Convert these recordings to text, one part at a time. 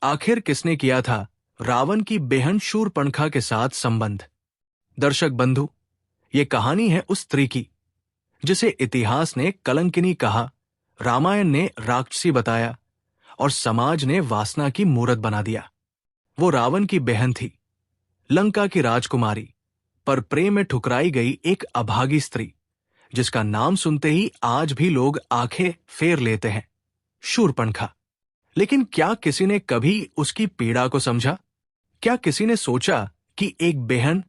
आखिर किसने किया था रावण की बेहन शूरपणखा के साथ संबंध? दर्शक बंधु, ये कहानी है उस स्त्री की जिसे इतिहास ने कलंकिनी कहा, रामायण ने राक्षसी बताया और समाज ने वासना की मूरत बना दिया। वो रावण की बहन थी, लंका की राजकुमारी, पर प्रेम में ठुकराई गई एक अभागी स्त्री जिसका नाम सुनते ही आज भी लोग आंखें फेर लेते हैं, शूरपणखा। लेकिन क्या किसी ने कभी उसकी पीड़ा को समझा? क्या किसी ने सोचा कि एक बहन,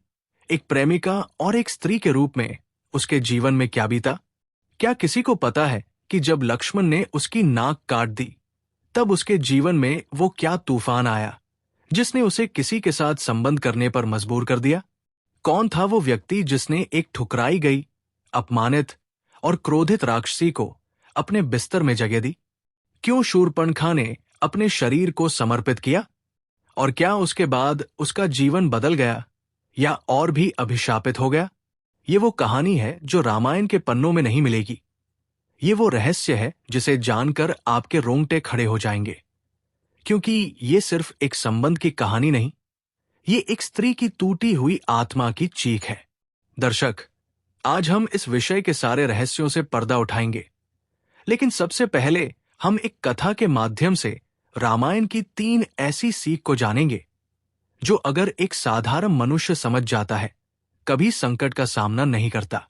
एक प्रेमिका और एक स्त्री के रूप में उसके जीवन में क्या बीता? क्या किसी को पता है कि जब लक्ष्मण ने उसकी नाक काट दी, तब उसके जीवन में वो क्या तूफान आया जिसने उसे किसी के साथ संबंध करने पर मजबूर कर दिया? कौन था वो व्यक्ति जिसने एक ठुकराई गई, अपमानित और क्रोधित राक्षसी को अपने बिस्तर में जगह दी? क्यों शूरपणखा ने अपने शरीर को समर्पित किया? और क्या उसके बाद उसका जीवन बदल गया या और भी अभिशापित हो गया? ये वो कहानी है जो रामायण के पन्नों में नहीं मिलेगी। ये वो रहस्य है जिसे जानकर आपके रोंगटे खड़े हो जाएंगे, क्योंकि ये सिर्फ एक संबंध की कहानी नहीं, ये एक स्त्री की टूटी हुई आत्मा की चीख है। दर्शक, आज हम इस विषय के सारे रहस्यों से पर्दा उठाएंगे, लेकिन सबसे पहले हम एक कथा के माध्यम से रामायण की 3 ऐसी सीख को जानेंगे जो अगर एक साधारण मनुष्य समझ जाता है, कभी संकट का सामना नहीं करता।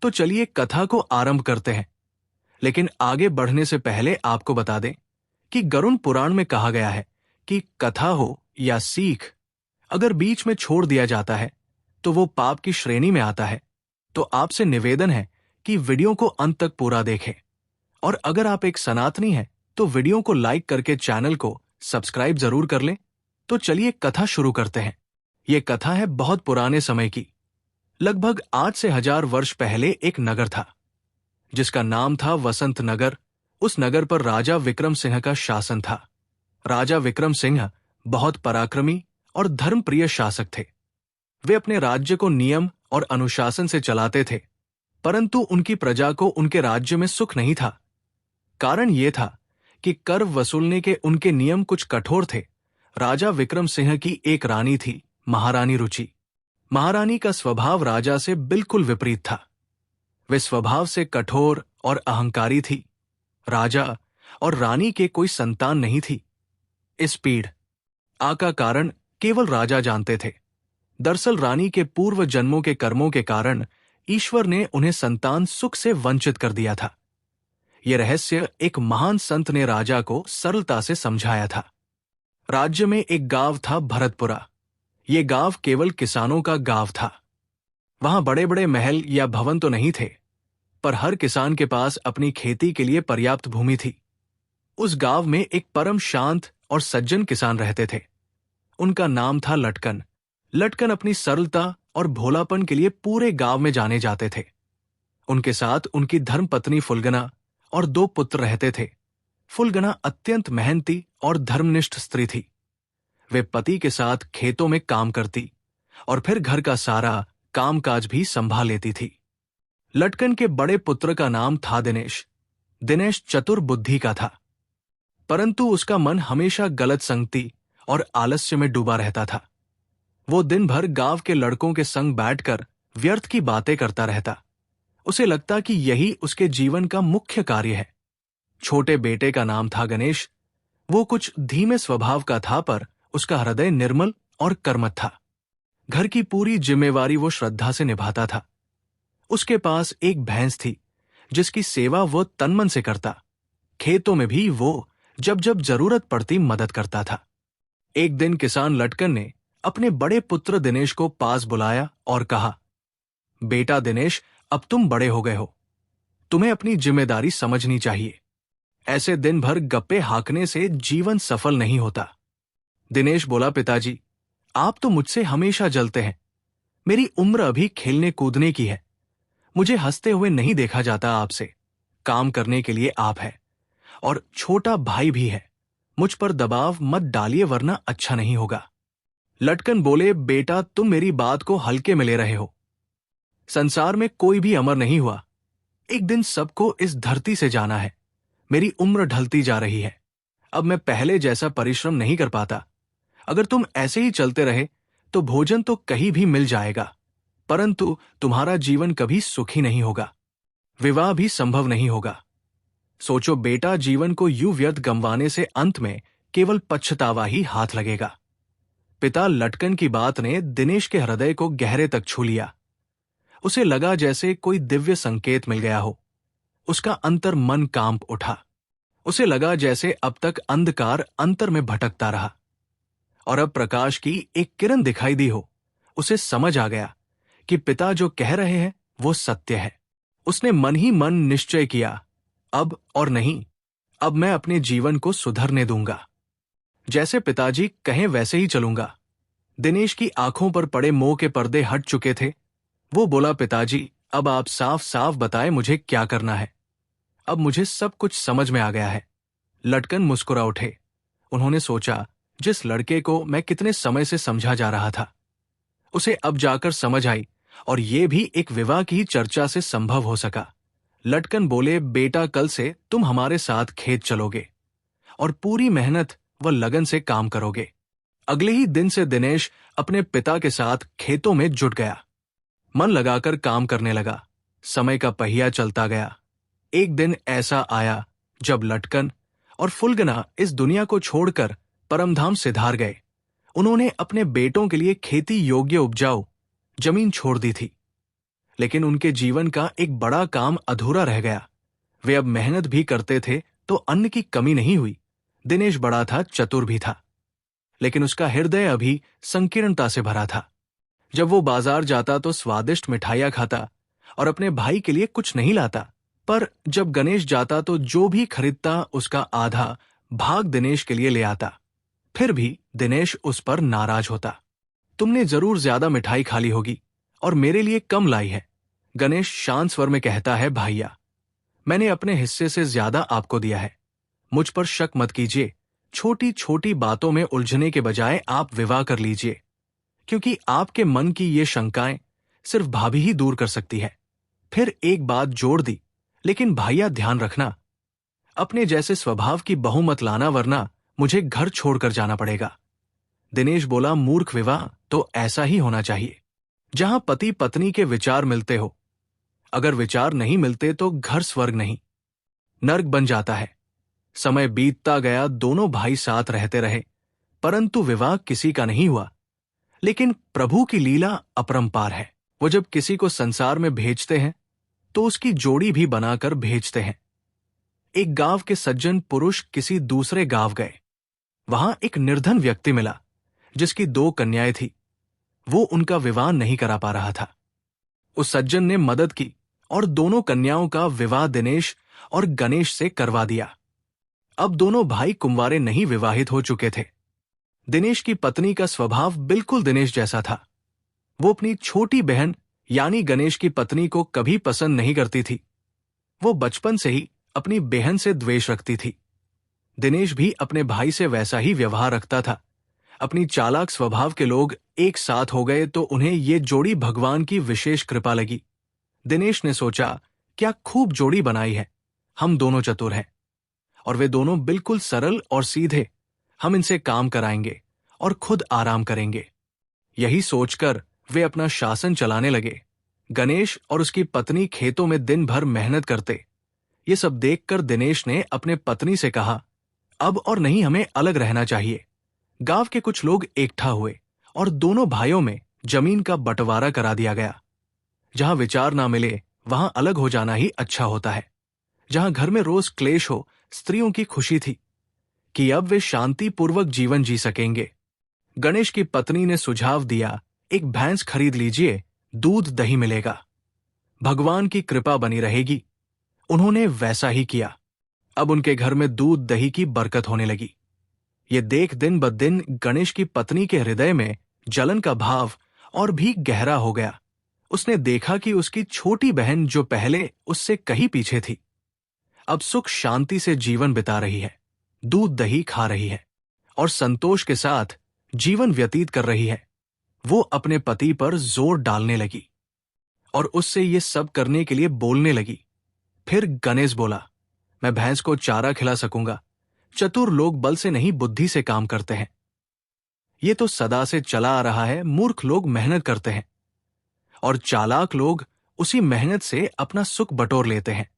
तो चलिए कथा को आरंभ करते हैं। लेकिन आगे बढ़ने से पहले आपको बता दें कि गरुड़ पुराण में कहा गया है कि कथा हो या सीख, अगर बीच में छोड़ दिया जाता है तो वो पाप की श्रेणी में आता है। तो आपसे निवेदन है कि वीडियो को अंत तक पूरा देखें, और अगर आप एक सनातनी हैं तो वीडियो को लाइक करके चैनल को सब्सक्राइब जरूर कर लें। तो चलिए कथा शुरू करते हैं। ये कथा है बहुत पुराने समय की। लगभग आज से 1000 वर्ष पहले एक नगर था जिसका नाम था वसंत नगर। उस नगर पर राजा विक्रम सिंह का शासन था। राजा विक्रम सिंह बहुत पराक्रमी और धर्मप्रिय शासक थे। वे अपने राज्य को नियम और अनुशासन से चलाते थे, परंतु उनकी प्रजा को उनके राज्य में सुख नहीं था। कारण यह था कि कर वसूलने के उनके नियम कुछ कठोर थे। राजा विक्रम सिंह की एक रानी थी, महारानी रुचि। महारानी का स्वभाव राजा से बिल्कुल विपरीत था। वे स्वभाव से कठोर और अहंकारी थी। राजा और रानी के कोई संतान नहीं थी। इस पीड़ा का कारण केवल राजा जानते थे। दरअसल रानी के पूर्व जन्मों के कर्मों के कारण ईश्वर ने उन्हें संतान सुख से वंचित कर दिया था। यह रहस्य एक महान संत ने राजा को सरलता से समझाया था। राज्य में एक गांव था, भरतपुरा। ये गांव केवल किसानों का गांव था। वहां बड़े बड़े महल या भवन तो नहीं थे, पर हर किसान के पास अपनी खेती के लिए पर्याप्त भूमि थी। उस गांव में एक परम शांत और सज्जन किसान रहते थे। उनका नाम था लटकन। लटकन अपनी सरलता और भोलापन के लिए पूरे गांव में जाने जाते थे। उनके साथ उनकी धर्मपत्नी फुलगना और 2 पुत्र रहते थे। फुलगना अत्यंत मेहनती और धर्मनिष्ठ स्त्री थी। वे पति के साथ खेतों में काम करती और फिर घर का सारा कामकाज भी संभाल लेती थी। लटकन के बड़े पुत्र का नाम था दिनेश। दिनेश चतुर बुद्धि का था, परंतु उसका मन हमेशा गलत संगति और आलस्य में डूबा रहता था। वो दिन भर गांव के लड़कों के संग बैठकर व्यर्थ की बातें करता रहता। उसे लगता कि यही उसके जीवन का मुख्य कार्य है। छोटे बेटे का नाम था गणेश। वो कुछ धीमे स्वभाव का था, पर उसका हृदय निर्मल और कर्मठ था। घर की पूरी जिम्मेवारी वो श्रद्धा से निभाता था। उसके पास एक भैंस थी जिसकी सेवा वो तनमन से करता। खेतों में भी वो जब जब जरूरत पड़ती मदद करता था। एक दिन किसान लटकन ने अपने बड़े पुत्र दिनेश को पास बुलाया और कहा, बेटा दिनेश, अब तुम बड़े हो गए हो, तुम्हें अपनी जिम्मेदारी समझनी चाहिए। ऐसे दिन भर गप्पे हाँकने से जीवन सफल नहीं होता। दिनेश बोला, पिताजी, आप तो मुझसे हमेशा जलते हैं। मेरी उम्र अभी खेलने कूदने की है। मुझे हंसते हुए नहीं देखा जाता आपसे। काम करने के लिए आप है और छोटा भाई भी है। मुझ पर दबाव मत डालिए, वरना अच्छा नहीं होगा। लटकन बोले, बेटा, तुम मेरी बात को हल्के में ले रहे हो। संसार में कोई भी अमर नहीं हुआ। एक दिन सबको इस धरती से जाना है। मेरी उम्र ढलती जा रही है। अब मैं पहले जैसा परिश्रम नहीं कर पाता। अगर तुम ऐसे ही चलते रहे तो भोजन तो कहीं भी मिल जाएगा, परंतु तुम्हारा जीवन कभी सुखी नहीं होगा, विवाह भी संभव नहीं होगा। सोचो बेटा, जीवन को यूं व्यर्थ गंवाने से अंत में केवल पछतावा ही हाथ लगेगा। पिता लटकन की बात ने दिनेश के हृदय को गहरे तक छू लिया। उसे लगा जैसे कोई दिव्य संकेत मिल गया हो। उसका अंतर मन कांप उठा। उसे लगा जैसे अब तक अंधकार अंतर में भटकता रहा और अब प्रकाश की एक किरण दिखाई दी हो। उसे समझ आ गया कि पिता जो कह रहे हैं वो सत्य है। उसने मन ही मन निश्चय किया, अब और नहीं, अब मैं अपने जीवन को सुधरने दूंगा। जैसे पिताजी कहें वैसे ही चलूंगा। दिनेश की आंखों पर पड़े मोह के पर्दे हट चुके थे। वो बोला, पिताजी अब आप साफ साफ बताएं मुझे क्या करना है। अब मुझे सब कुछ समझ में आ गया है। लटकन मुस्कुरा उठे। उन्होंने सोचा, जिस लड़के को मैं कितने समय से समझा जा रहा था, उसे अब जाकर समझ आई, और ये भी एक विवाह की चर्चा से संभव हो सका। लटकन बोले, बेटा कल से तुम हमारे साथ खेत चलोगे और पूरी मेहनत व लगन से काम करोगे। अगले ही दिन से दिनेश अपने पिता के साथ खेतों में जुट गया। मन लगाकर काम करने लगा। समय का पहिया चलता गया। एक दिन ऐसा आया जब लटकन और फुलगना इस दुनिया को छोड़कर परमधाम सिधार गए। उन्होंने अपने बेटों के लिए खेती योग्य उपजाऊ जमीन छोड़ दी थी, लेकिन उनके जीवन का एक बड़ा काम अधूरा रह गया। वे अब मेहनत भी करते थे तो अन्न की कमी नहीं हुई। दिनेश बड़ा था, चतुर भी था, लेकिन उसका हृदय अभी संकीर्णता से भरा था। जब वो बाजार जाता तो स्वादिष्ट मिठाइयां खाता और अपने भाई के लिए कुछ नहीं लाता, पर जब गणेश जाता तो जो भी खरीदता उसका आधा भाग दिनेश के लिए ले आता। फिर भी दिनेश उस पर नाराज होता। तुमने जरूर ज्यादा मिठाई खा ली होगी और मेरे लिए कम लाई है। गणेश शांत स्वर में कहता है, भैया मैंने अपने हिस्से से ज्यादा आपको दिया है। मुझ पर शक मत कीजिए। छोटी छोटी बातों में उलझने के बजाय आप विवाह कर लीजिए, क्योंकि आपके मन की ये शंकाएं सिर्फ भाभी ही दूर कर सकती है। फिर एक बात जोड़ दी, लेकिन भैया ध्यान रखना, अपने जैसे स्वभाव की बहू मत लाना, वरना मुझे घर छोड़कर जाना पड़ेगा। दिनेश बोला, मूर्ख विवाह तो ऐसा ही होना चाहिए जहां पति पत्नी के विचार मिलते हो। अगर विचार नहीं मिलते तो घर स्वर्ग नहीं, नर्क बन जाता है। समय बीतता गया, दोनों भाई साथ रहते रहे, परंतु विवाह किसी का नहीं हुआ। लेकिन प्रभु की लीला अपरंपार है। वो जब किसी को संसार में भेजते हैं तो उसकी जोड़ी भी बनाकर भेजते हैं। एक गांव के सज्जन पुरुष किसी दूसरे गांव गए। वहां एक निर्धन व्यक्ति मिला जिसकी 2 कन्याएं थी। वो उनका विवाह नहीं करा पा रहा था। उस सज्जन ने मदद की और दोनों कन्याओं का विवाह दिनेश और गणेश से करवा दिया। अब दोनों भाई कुंवारे नहीं विवाहित हो चुके थे। दिनेश की पत्नी का स्वभाव बिल्कुल दिनेश जैसा था। वो अपनी छोटी बहन यानी गणेश की पत्नी को कभी पसंद नहीं करती थी। वो बचपन से ही अपनी बहन से द्वेष रखती थी। दिनेश भी अपने भाई से वैसा ही व्यवहार रखता था। अपनी चालाक स्वभाव के लोग एक साथ हो गए तो उन्हें ये जोड़ी भगवान की विशेष कृपा लगी। दिनेश ने सोचा, क्या खूब जोड़ी बनाई है, हम दोनों चतुर हैं और वे दोनों बिल्कुल सरल और सीधे। हम इनसे काम कराएंगे और खुद आराम करेंगे। यही सोचकर वे अपना शासन चलाने लगे। गणेश और उसकी पत्नी खेतों में दिन भर मेहनत करते। ये सब देखकर दिनेश ने अपने पत्नी से कहा, अब और नहीं, हमें अलग रहना चाहिए। गांव के कुछ लोग इकट्ठा हुए और दोनों भाइयों में जमीन का बंटवारा करा दिया गया। जहां विचार ना मिले वहां अलग हो जाना ही अच्छा होता है। जहां घर में रोज क्लेश हो, स्त्रियों की खुशी थी कि अब वे शांतिपूर्वक जीवन जी सकेंगे। गणेश की पत्नी ने सुझाव दिया, एक भैंस खरीद लीजिए, दूध दही मिलेगा, भगवान की कृपा बनी रहेगी। उन्होंने वैसा ही किया। अब उनके घर में दूध दही की बरकत होने लगी। ये देख दिन ब दिन गणेश की पत्नी के हृदय में जलन का भाव और भी गहरा हो गया। उसने देखा कि उसकी छोटी बहन जो पहले उससे कहीं पीछे थी, अब सुख शांति से जीवन बिता रही है, दूध दही खा रही है और संतोष के साथ जीवन व्यतीत कर रही है। वो अपने पति पर जोर डालने लगी और उससे ये सब करने के लिए बोलने लगी। फिर गणेश बोला, मैं भैंस को चारा खिला सकूंगा, चतुर लोग बल से नहीं बुद्धि से काम करते हैं। ये तो सदा से चला आ रहा है। मूर्ख लोग मेहनत करते हैं और चालाक लोग उसी मेहनत से अपना सुख बटोर लेते हैं।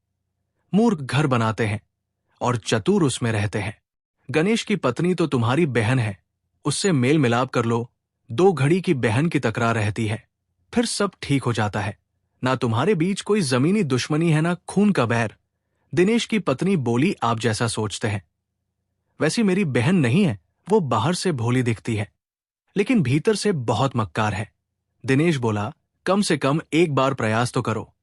मूर्ख घर बनाते हैं और चतुर उसमें रहते हैं। गणेश की पत्नी तो तुम्हारी बहन है, उससे मेल मिलाप कर लो। 2 घड़ी की बहन की तकरार रहती है, फिर सब ठीक हो जाता है। ना तुम्हारे बीच कोई जमीनी दुश्मनी है, ना खून का बैर। दिनेश की पत्नी बोली, आप जैसा सोचते हैं वैसी मेरी बहन नहीं है। वो बाहर से भोली दिखती है लेकिन भीतर से बहुत मक्कार है। दिनेश बोला, कम से कम एक बार प्रयास तो करो।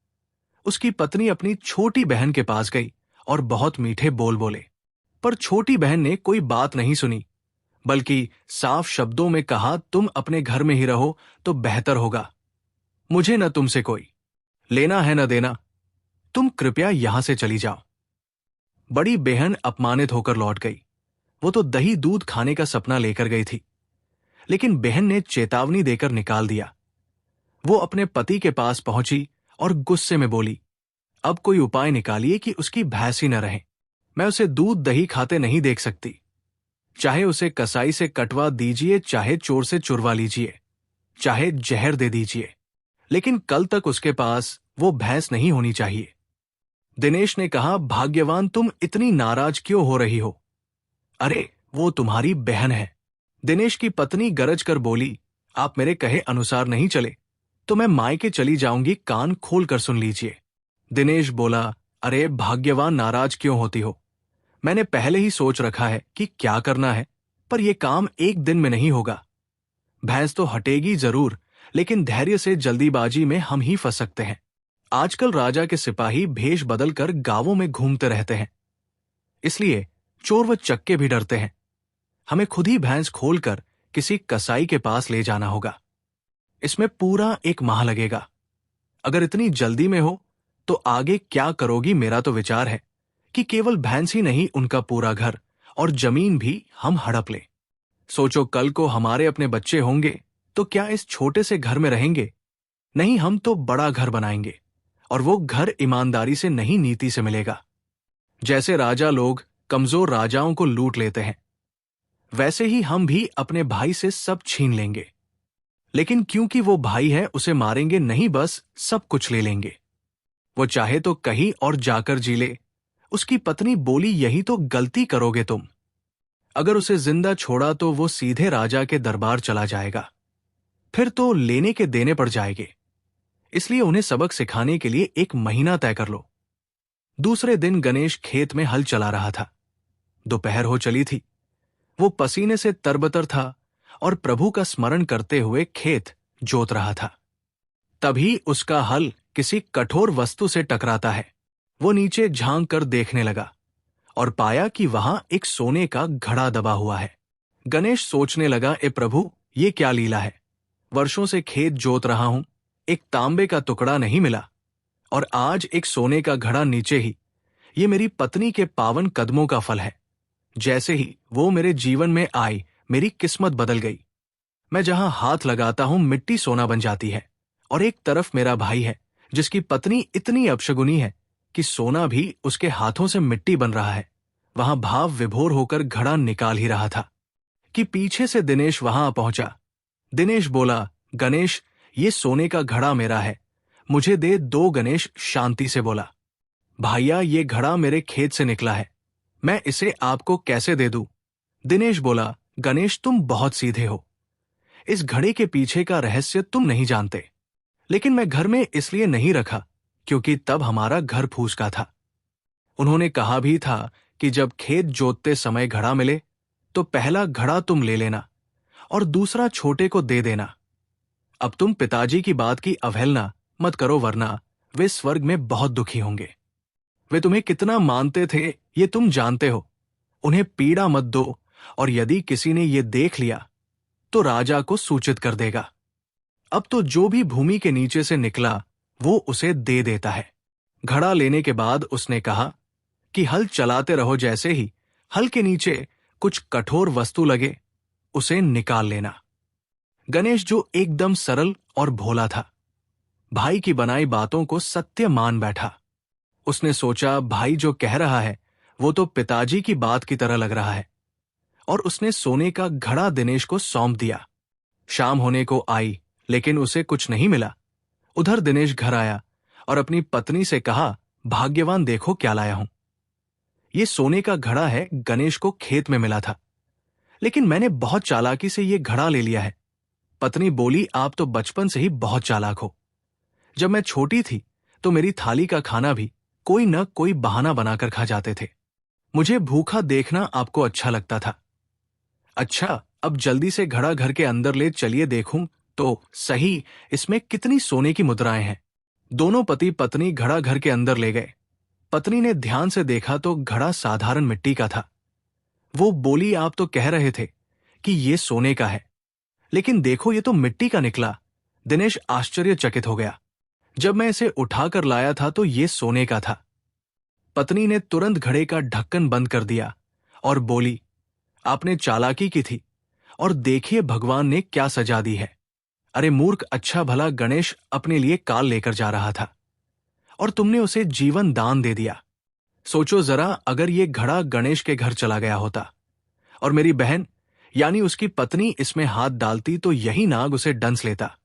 उसकी पत्नी अपनी छोटी बहन के पास गई और बहुत मीठे बोल बोले, पर छोटी बहन ने कोई बात नहीं सुनी, बल्कि साफ शब्दों में कहा, तुम अपने घर में ही रहो तो बेहतर होगा। मुझे न तुमसे कोई लेना है न देना, तुम कृपया यहां से चली जाओ। बड़ी बहन अपमानित होकर लौट गई। वो तो दही दूध खाने का सपना लेकर गई थी, लेकिन बहन ने चेतावनी देकर निकाल दिया। वो अपने पति के पास पहुंची और गुस्से में बोली, अब कोई उपाय निकालिए कि उसकी भैंस ही न रहे। मैं उसे दूध दही खाते नहीं देख सकती। चाहे उसे कसाई से कटवा दीजिए, चाहे चोर से चुरवा लीजिए, चाहे जहर दे दीजिए, लेकिन कल तक उसके पास वो भैंस नहीं होनी चाहिए। दिनेश ने कहा, भाग्यवान, तुम इतनी नाराज क्यों हो रही हो? अरे वो तुम्हारी बहन है। दिनेश की पत्नी गरज कर बोली, आप मेरे कहे अनुसार नहीं चले तो मैं मायके चली जाऊंगी, कान खोल कर सुन लीजिए। दिनेश बोला, अरे भाग्यवान, नाराज क्यों होती हो? मैंने पहले ही सोच रखा है कि क्या करना है, पर यह काम एक दिन में नहीं होगा। भैंस तो हटेगी जरूर, लेकिन धैर्य से जल्दीबाजी में हम ही फंस सकते हैं। आजकल राजा के सिपाही भेष बदलकर गांवों में घूमते रहते हैं, इसलिए चोर व चक्के भी डरते हैं। हमें खुद ही भैंस खोलकर किसी कसाई के पास ले जाना होगा। इसमें पूरा 1 माह लगेगा। अगर इतनी जल्दी में हो तो आगे क्या करोगी? मेरा तो विचार है कि केवल भैंस ही नहीं, उनका पूरा घर और जमीन भी हम हड़प लें। सोचो, कल को हमारे अपने बच्चे होंगे तो क्या इस छोटे से घर में रहेंगे? नहीं, हम तो बड़ा घर बनाएंगे, और वो घर ईमानदारी से नहीं, नीति से मिलेगा। जैसे राजा लोग कमजोर राजाओं को लूट लेते हैं, वैसे ही हम भी अपने भाई से सब छीन लेंगे। लेकिन क्योंकि वो भाई है, उसे मारेंगे नहीं, बस सब कुछ ले लेंगे। वो चाहे तो कहीं और जाकर जी ले। उसकी पत्नी बोली, यही तो गलती करोगे तुम। अगर उसे जिंदा छोड़ा तो वो सीधे राजा के दरबार चला जाएगा, फिर तो लेने के देने पड़ जाएंगे। इसलिए उन्हें सबक सिखाने के लिए 1 महीना तय कर लो। दूसरे दिन गणेश खेत में हल चला रहा था। दोपहर हो चली थी। वो पसीने से तरबतर था और प्रभु का स्मरण करते हुए खेत जोत रहा था। तभी उसका हल किसी कठोर वस्तु से टकराता है। वो नीचे झांक कर देखने लगा और पाया कि वहां एक सोने का घड़ा दबा हुआ है। गणेश सोचने लगा, ए प्रभु, ये क्या लीला है? वर्षों से खेत जोत रहा हूं, एक तांबे का टुकड़ा नहीं मिला, और आज एक सोने का घड़ा नीचे ही। ये मेरी पत्नी के पावन कदमों का फल है। जैसे ही वो मेरे जीवन में आई, मेरी किस्मत बदल गई। मैं जहां हाथ लगाता हूं, मिट्टी सोना बन जाती है। और एक तरफ मेरा भाई है, जिसकी पत्नी इतनी अपशगुनी है कि सोना भी उसके हाथों से मिट्टी बन रहा है। वहां भाव विभोर होकर घड़ा निकाल ही रहा था कि पीछे से दिनेश वहां पहुंचा। दिनेश बोला, गणेश, ये सोने का घड़ा मेरा है, मुझे दे दो। गणेश शांति से बोला, भाइया, ये घड़ा मेरे खेत से निकला है, मैं इसे आपको कैसे दे दूं? दिनेश बोला, गणेश, तुम बहुत सीधे हो। इस घड़े के पीछे का रहस्य तुम नहीं जानते। लेकिन मैं घर में इसलिए नहीं रखा क्योंकि तब हमारा घर फूस का था। उन्होंने कहा भी था कि जब खेत जोतते समय घड़ा मिले तो पहला घड़ा तुम ले लेना और दूसरा छोटे को दे देना। अब तुम पिताजी की बात की अवहेलना मत करो, वरना वे स्वर्ग में बहुत दुखी होंगे। वे तुम्हें कितना मानते थे ये तुम जानते हो। उन्हें पीड़ा मत दो, और यदि किसी ने ये देख लिया तो राजा को सूचित कर देगा। अब तो जो भी भूमि के नीचे से निकला वो उसे दे देता है। घड़ा लेने के बाद उसने कहा कि हल चलाते रहो, जैसे ही हल के नीचे कुछ कठोर वस्तु लगे उसे निकाल लेना। गणेश, जो एकदम सरल और भोला था, भाई की बनाई बातों को सत्य मान बैठा। उसने सोचा, भाई जो कह रहा है वो तो पिताजी की बात की तरह लग रहा है। और उसने सोने का घड़ा दिनेश को सौंप दिया। शाम होने को आई, लेकिन उसे कुछ नहीं मिला। उधर दिनेश घर आया और अपनी पत्नी से कहा, भाग्यवान, देखो क्या लाया हूं। ये सोने का घड़ा है, गणेश को खेत में मिला था, लेकिन मैंने बहुत चालाकी से ये घड़ा ले लिया है। पत्नी बोली, आप तो बचपन से ही बहुत चालाक हो। जब मैं छोटी थी तो मेरी थाली का खाना भी कोई न कोई बहाना बनाकर खा जाते थे। मुझे भूखा देखना आपको अच्छा लगता था। अच्छा, अब जल्दी से घड़ा घर के अंदर ले चलिए, देखूं तो सही इसमें कितनी सोने की मुद्राएं हैं। दोनों पति पत्नी घड़ा घर के अंदर ले गए। पत्नी ने ध्यान से देखा तो घड़ा साधारण मिट्टी का था। वो बोली, आप तो कह रहे थे कि ये सोने का है, लेकिन देखो ये तो मिट्टी का निकला। दिनेश आश्चर्यचकित हो गया। जब मैं इसे उठाकर लाया था तो ये सोने का था। पत्नी ने तुरंत घड़े का ढक्कन बंद कर दिया और बोली, आपने चालाकी की थी, और देखिए भगवान ने क्या सजा दी है। अरे मूर्ख, अच्छा भला गणेश अपने लिए काल लेकर जा रहा था और तुमने उसे जीवन दान दे दिया। सोचो जरा, अगर ये घड़ा गणेश के घर चला गया होता और मेरी बहन यानी उसकी पत्नी इसमें हाथ डालती तो यही नाग उसे डंस लेता,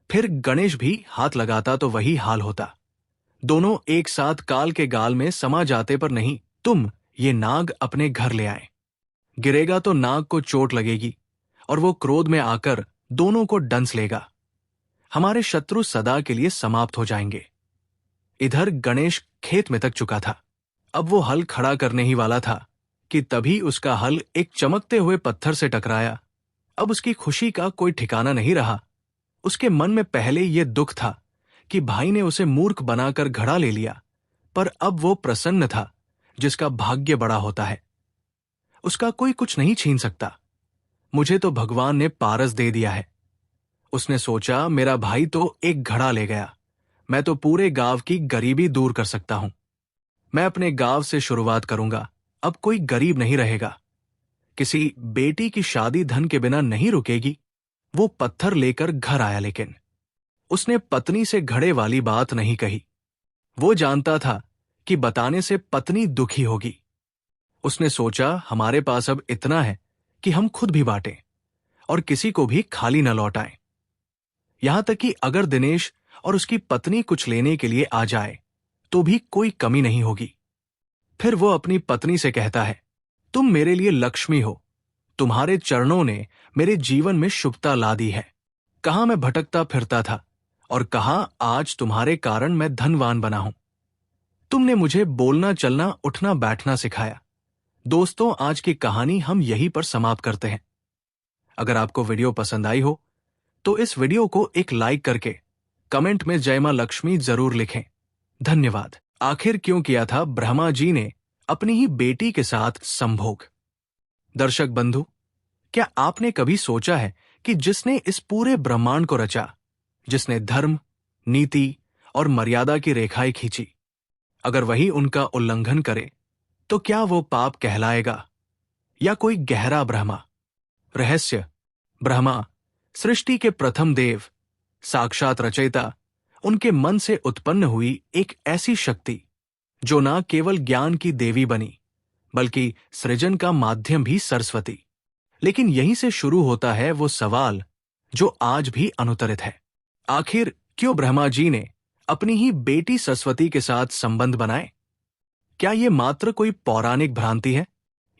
फिर गणेश भी हाथ लगाता तो वही हाल होता। दोनों एक साथ काल के गाल में समा जाते, पर नहीं, तुम ये नाग अपने घर ले आए। गिरेगा तो नाग को चोट लगेगी और वो क्रोध में आकर दोनों को डंस लेगा। हमारे शत्रु सदा के लिए समाप्त हो जाएंगे। इधर गणेश खेत में तक चुका था। अब वो हल खड़ा करने ही वाला था कि तभी उसका हल एक चमकते हुए पत्थर से टकराया। अब उसकी खुशी का कोई ठिकाना नहीं रहा। उसके मन में पहले ये दुख था कि भाई ने उसे मूर्ख बनाकर घड़ा ले लिया, पर अब वो प्रसन्न था जिसका भाग्य बड़ा होता है। उसका कोई कुछ नहीं छीन सकता। मुझे तो भगवान ने पारस दे दिया है। उसने सोचा, मेरा भाई तो एक घड़ा ले गया, मैं तो पूरे गांव की गरीबी दूर कर सकता हूं। मैं अपने गांव से शुरुआत करूंगा, अब कोई गरीब नहीं रहेगा। किसी बेटी की शादी धन के बिना नहीं रुकेगी। वो पत्थर लेकर घर आया, लेकिन उसने पत्नी से घड़े वाली बात नहीं कही। वो जानता था कि बताने से पत्नी दुखी होगी। उसने सोचा, हमारे पास अब इतना है कि हम खुद भी बांटें और किसी को भी खाली न लौटाएं। यहां तक कि अगर दिनेश और उसकी पत्नी कुछ लेने के लिए आ जाए तो भी कोई कमी नहीं होगी। फिर वो अपनी पत्नी से कहता है, तुम मेरे लिए लक्ष्मी हो। तुम्हारे चरणों ने मेरे जीवन में शुभता ला दी है। कहां मैं भटकता फिरता था और कहां आज तुम्हारे कारण मैं धनवान बना हूं। तुमने मुझे बोलना, चलना, उठना बैठना सिखाया। दोस्तों, आज की कहानी हम यहीं पर समाप्त करते हैं। अगर आपको वीडियो पसंद आई हो तो इस वीडियो को एक लाइक करके कमेंट में जय मां लक्ष्मी जरूर लिखें। धन्यवाद। आखिर क्यों किया था ब्रह्मा जी ने अपनी ही बेटी के साथ संभोग? दर्शक बंधु, क्या आपने कभी सोचा है कि जिसने इस पूरे ब्रह्मांड को रचा, जिसने धर्म, नीति और मर्यादा की रेखाएं खींची, अगर वही उनका उल्लंघन करे तो क्या वो पाप कहलाएगा या कोई गहरा ब्रह्मा? रहस्य: ब्रह्मा सृष्टि के प्रथम देव, साक्षात रचयिता, उनके मन से उत्पन्न हुई एक ऐसी शक्ति जो न केवल ज्ञान की देवी बनी बल्कि सृजन का माध्यम भी सरस्वती। लेकिन यहीं से शुरू होता है वो सवाल जो आज भी अनुत्तरित है। आखिर क्यों ब्रह्मा जी ने अपनी ही बेटी सरस्वती के साथ संबंध बनाए? क्या ये मात्र कोई पौराणिक भ्रांति है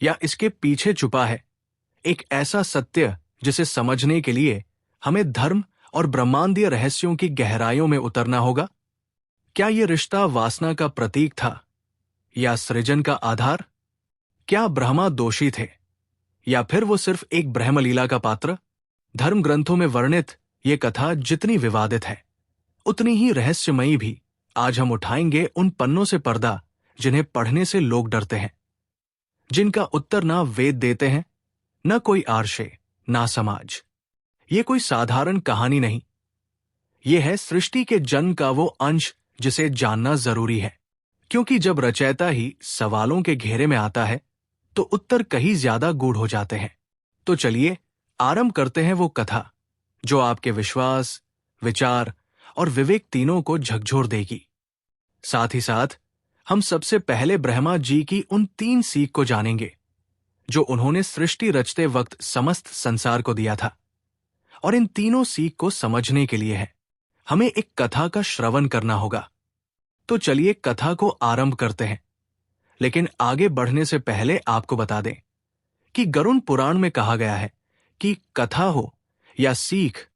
या इसके पीछे छुपा है एक ऐसा सत्य जिसे समझने के लिए हमें धर्म और ब्रह्मांडीय रहस्यों की गहराइयों में उतरना होगा? क्या ये रिश्ता वासना का प्रतीक था या सृजन का आधार? क्या ब्रह्मा दोषी थे या फिर वो सिर्फ एक ब्रह्मलीला का पात्र? धर्म ग्रंथों में वर्णित ये कथा जितनी विवादित है उतनी ही रहस्यमयी भी। आज हम उठाएंगे उन पन्नों से पर्दा जिन्हें पढ़ने से लोग डरते हैं, जिनका उत्तर ना वेद देते हैं, न कोई आर्षे, ना समाज। ये कोई साधारण कहानी नहीं, ये है सृष्टि के जन्म का वो अंश जिसे जानना जरूरी है। क्योंकि जब रचयिता ही सवालों के घेरे में आता है तो उत्तर कहीं ज्यादा गूढ़ हो जाते हैं। तो चलिए आरंभ करते हैं वो कथा जो आपके विश्वास, विचार और विवेक तीनों को झकझोर देगी। साथ ही साथ हम सबसे पहले ब्रह्मा जी की उन 3 सीख को जानेंगे जो उन्होंने सृष्टि रचते वक्त समस्त संसार को दिया था। और इन तीनों सीख को समझने के लिए है हमें एक कथा का श्रवण करना होगा। तो चलिए कथा को आरंभ करते हैं। लेकिन आगे बढ़ने से पहले आपको बता दें कि गरुड़ पुराण में कहा गया है कि कथा हो या सीख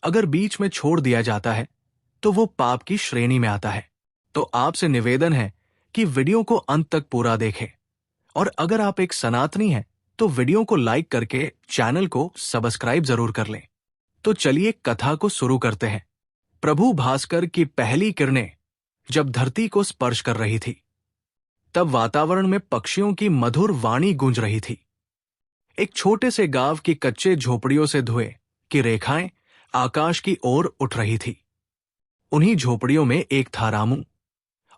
अगर बीच में छोड़ दिया जाता है तो वो पाप की श्रेणी में आता है। तो आपसे निवेदन है कि वीडियो को अंत तक पूरा देखें, और अगर आप एक सनातनी हैं तो वीडियो को लाइक करके चैनल को सब्सक्राइब जरूर कर लें। तो चलिए कथा को शुरू करते हैं। प्रभु भास्कर की पहली किरणें जब धरती को स्पर्श कर रही थी तब वातावरण में पक्षियों की मधुर वाणी गूंज रही थी। एक छोटे से गांव की कच्चे झोपड़ियों से धुएं की रेखाएं आकाश की ओर उठ रही थी। उन्हीं झोपड़ियों में एक था रामू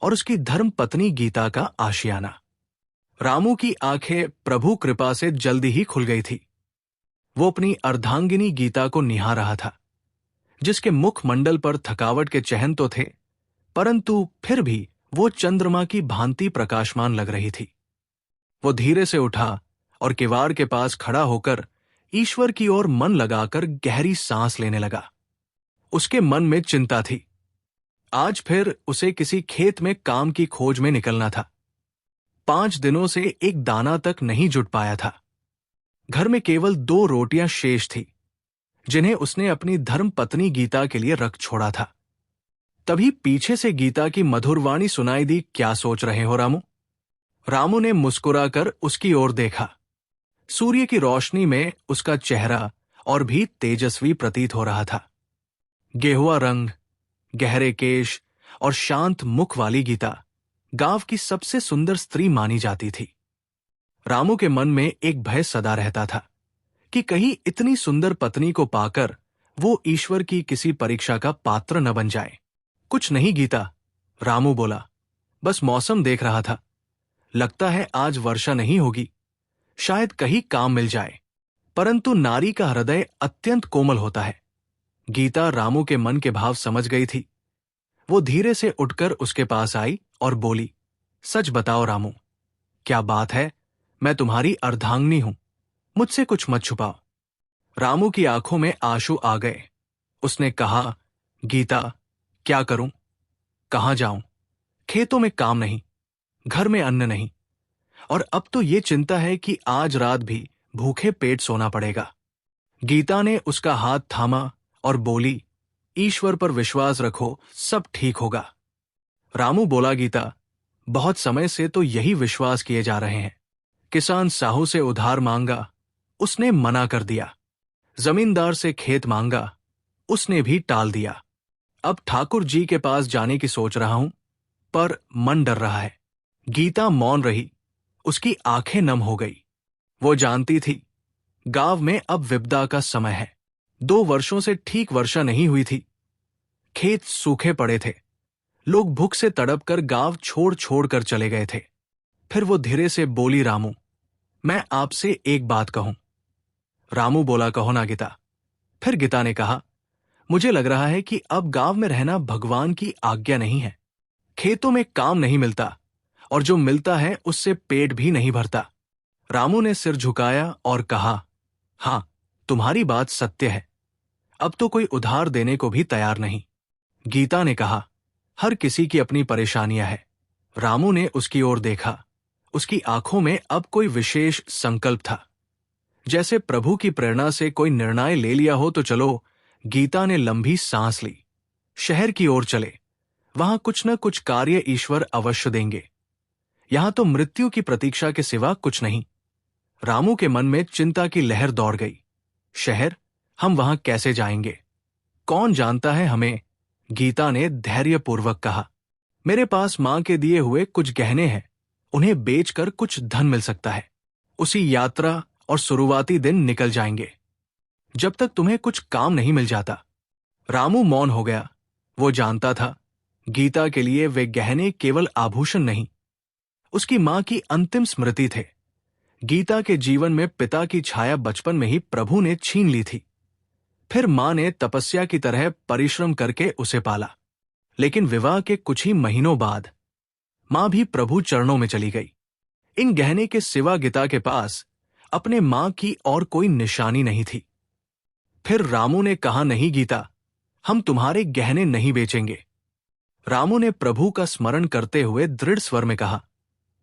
और उसकी धर्म पत्नी गीता का आशियाना। रामू की आंखें प्रभु कृपा से जल्दी ही खुल गई थी। वो अपनी अर्धांगिनी गीता को निहार रहा था, जिसके मुखमंडल पर थकावट के चिन्ह तो थे, परंतु फिर भी वो चंद्रमा की भांति प्रकाशमान लग रही थी। वो धीरे से उठा और किवाड़ के पास खड़ा होकर ईश्वर की ओर मन लगाकर गहरी सांस लेने लगा। उसके मन में चिंता थी। आज फिर उसे किसी खेत में काम की खोज में निकलना था। 5 दिनों से एक दाना तक नहीं जुट पाया था। घर में केवल 2 रोटियां शेष थी, जिन्हें उसने अपनी धर्म पत्नी गीता के लिए रख छोड़ा था। तभी पीछे से गीता की मधुरवाणी सुनाई दी। क्या सोच रहे हो रामू? रामू ने मुस्कुराकर उसकी ओर देखा। सूर्य की रोशनी में उसका चेहरा और भी तेजस्वी प्रतीत हो रहा था। गेहुआ रंग, गहरे केश और शांत मुख वाली गीता गांव की सबसे सुंदर स्त्री मानी जाती थी। रामू के मन में एक भय सदा रहता था कि कहीं इतनी सुंदर पत्नी को पाकर वो ईश्वर की किसी परीक्षा का पात्र न बन जाए। कुछ नहीं गीता, रामू बोला, बस मौसम देख रहा था। लगता है आज वर्षा नहीं होगी, शायद कहीं काम मिल जाए। परंतु नारी का हृदय अत्यंत कोमल होता है। गीता रामू के मन के भाव समझ गई थी। वो धीरे से उठकर उसके पास आई और बोली, सच बताओ रामू, क्या बात है? मैं तुम्हारी अर्धांगिनी हूं, मुझसे कुछ मत छुपाओ। रामू की आंखों में आंसू आ गए। उसने कहा, गीता, क्या करूं? कहां जाऊं? खेतों में काम नहीं, घर में अन्न नहीं, और अब तो ये चिंता है कि आज रात भी भूखे पेट सोना पड़ेगा। गीता ने उसका हाथ थामा और बोली, ईश्वर पर विश्वास रखो, सब ठीक होगा। रामू बोला, गीता, बहुत समय से तो यही विश्वास किए जा रहे हैं। किसान साहू से उधार मांगा, उसने मना कर दिया। जमींदार से खेत मांगा, उसने भी टाल दिया। अब ठाकुर जी के पास जाने की सोच रहा हूं, पर मन डर रहा है। गीता मौन रही। उसकी आंखें नम हो गई। वो जानती थी गांव में अब विपदा का समय है। 2 वर्षों से ठीक वर्षा नहीं हुई थी। खेत सूखे पड़े थे। लोग भूख से तड़प कर गांव छोड़ छोड़ कर चले गए थे। फिर वो धीरे से बोली, रामू, मैं आपसे एक बात कहूं। रामू बोला, कहो ना गीता। फिर गीता ने कहा, मुझे लग रहा है कि अब गांव में रहना भगवान की आज्ञा नहीं है। खेतों में काम नहीं मिलता, और जो मिलता है उससे पेट भी नहीं भरता। रामू ने सिर झुकाया और कहा, हां, तुम्हारी बात सत्य है। अब तो कोई उधार देने को भी तैयार नहीं। गीता ने कहा, हर किसी की अपनी परेशानियां हैं। रामू ने उसकी ओर देखा। उसकी आंखों में अब कोई विशेष संकल्प था, जैसे प्रभु की प्रेरणा से कोई निर्णय ले लिया हो। तो चलो, गीता ने लंबी सांस ली। शहर की ओर चले, वहां कुछ न कुछ कार्य ईश्वर अवश्य देंगे। यहां तो मृत्यु की प्रतीक्षा के सिवा कुछ नहीं। रामू के मन में चिंता की लहर दौड़ गई। शहर, हम वहां कैसे जाएंगे? कौन जानता है हमें? गीता ने धैर्यपूर्वक कहा, मेरे पास मां के दिए हुए कुछ गहने हैं, उन्हें बेचकर कुछ धन मिल सकता है। उसी यात्रा और शुरुआती दिन निकल जाएंगे, जब तक तुम्हें कुछ काम नहीं मिल जाता। रामू मौन हो गया। वो जानता था गीता के लिए वे गहने केवल आभूषण नहीं, उसकी मां की अंतिम स्मृति थे। गीता के जीवन में पिता की छाया बचपन में ही प्रभु ने छीन ली थी। फिर मां ने तपस्या की तरह परिश्रम करके उसे पाला। लेकिन विवाह के कुछ ही महीनों बाद मां भी प्रभु चरणों में चली गई। इन गहने के सिवा गीता के पास अपने मां की और कोई निशानी नहीं थी। फिर रामू ने कहा, नहीं गीता, हम तुम्हारे गहने नहीं बेचेंगे। रामू ने प्रभु का स्मरण करते हुए दृढ़ स्वर में कहा,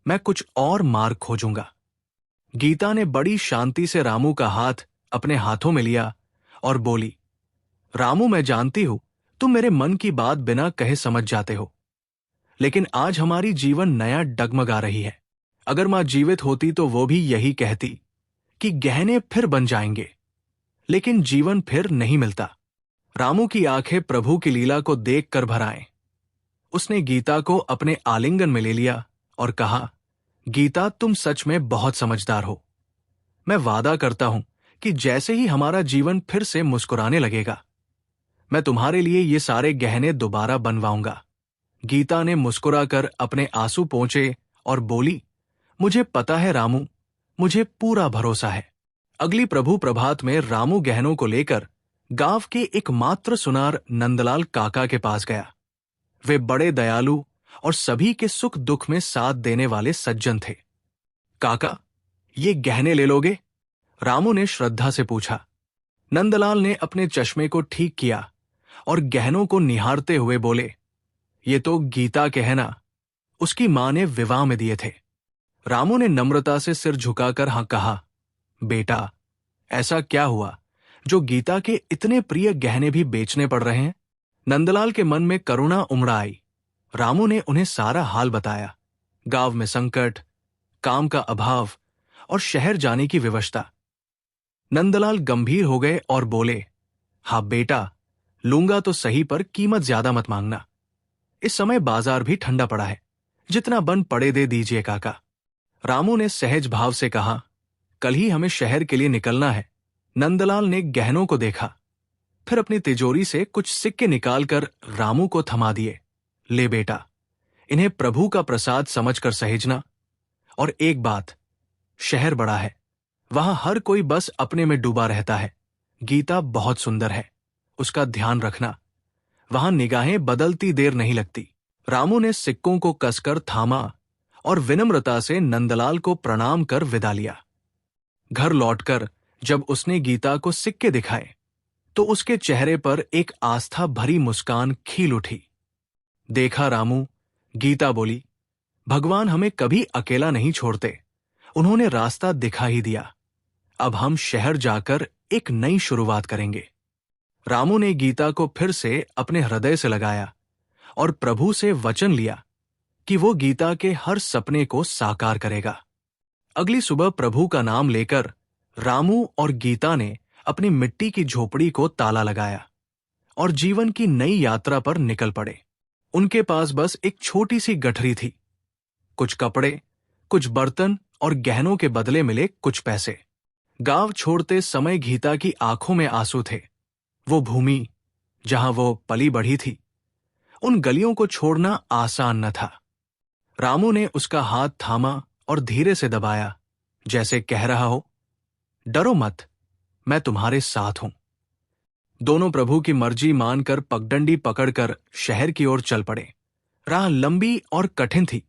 मैं कुछ और मार्ग खोजूंगा। गीता ने बड़ी शांति से रामू का हाथ अपने हाथों में लिया और बोली, रामू, मैं जानती हूं तुम मेरे मन की बात बिना कहे समझ जाते हो, लेकिन आज हमारी जीवन नया डगमगा रही है। अगर मां जीवित होती तो वो भी यही कहती कि गहने फिर बन जाएंगे, लेकिन जीवन फिर नहीं मिलता। रामू की आंखें प्रभु की लीला को देखकर भर आए। उसने गीता को अपने आलिंगन में ले लिया और कहा, गीता, तुम सच में बहुत समझदार हो। मैं वादा करता हूं कि जैसे ही हमारा जीवन फिर से मुस्कुराने लगेगा, मैं तुम्हारे लिए ये सारे गहने दोबारा बनवाऊंगा। गीता ने मुस्कुराकर अपने आंसू पोंछे और बोली, मुझे पता है रामू, मुझे पूरा भरोसा है। अगली प्रभु प्रभात में रामू गहनों को लेकर गांव के एकमात्र सुनार नंदलाल काका के पास गया। वे बड़े दयालु और सभी के सुख दुख में साथ देने वाले सज्जन थे। काका, ये गहने ले लोगे? रामू ने श्रद्धा से पूछा। नंदलाल ने अपने चश्मे को ठीक किया और गहनों को निहारते हुए बोले, ये तो गीता के है ना, उसकी मां ने विवाह में दिए थे। रामू ने नम्रता से सिर झुकाकर हाँ कहा, बेटा, ऐसा क्या हुआ जो गीता के इतने प्रिय गहने भी बेचने पड़ रहे हैं? नंदलाल के मन में करुणा उमड़ा आई। रामू ने उन्हें सारा हाल बताया। गांव में संकट, काम का अभाव और शहर जाने की विवशता। नंदलाल गंभीर हो गए और बोले, हाँ बेटा, लूंगा तो सही, पर कीमत ज्यादा मत मांगना। इस समय बाजार भी ठंडा पड़ा है, जितना बन पड़े दे दीजिए काका। रामू ने सहज भाव से कहा, कल ही हमें शहर के लिए निकलना है। नंदलाल ने गहनों को देखा, फिर अपनी तिजोरी से कुछ सिक्के निकालकर रामू को थमा दिए। ले बेटा, इन्हें प्रभु का प्रसाद समझकर सहेजना। और एक बात, शहर बड़ा है, वहां हर कोई बस अपने में डूबा रहता है। गीता बहुत सुंदर है, उसका ध्यान रखना। वहां निगाहें बदलती देर नहीं लगती। रामू ने सिक्कों को कसकर थामा और विनम्रता से नंदलाल को प्रणाम कर विदा लिया। घर लौटकर जब उसने गीता को सिक्के दिखाए तो उसके चेहरे पर एक आस्था भरी मुस्कान खिल उठी। देखा रामू, गीता बोली, भगवान हमें कभी अकेला नहीं छोड़ते, उन्होंने रास्ता दिखा ही दिया। अब हम शहर जाकर एक नई शुरुआत करेंगे। रामू ने गीता को फिर से अपने हृदय से लगाया और प्रभु से वचन लिया कि वो गीता के हर सपने को साकार करेगा। अगली सुबह प्रभु का नाम लेकर रामू और गीता ने अपनी मिट्टी की झोपड़ी को ताला लगाया और जीवन की नई यात्रा पर निकल पड़े। उनके पास बस एक छोटी सी गठरी थी, कुछ कपड़े, कुछ बर्तन और गहनों के बदले मिले कुछ पैसे। गांव छोड़ते समय गीता की आंखों में आंसू थे। वो भूमि जहां वो पली बढ़ी थी, उन गलियों को छोड़ना आसान न था। रामू ने उसका हाथ थामा और धीरे से दबाया, जैसे कह रहा हो, डरो मत, मैं तुम्हारे साथ हूं। दोनों प्रभु की मर्जी मानकर पगडंडी पकड़कर शहर की ओर चल पड़े। राह लंबी और कठिन थी।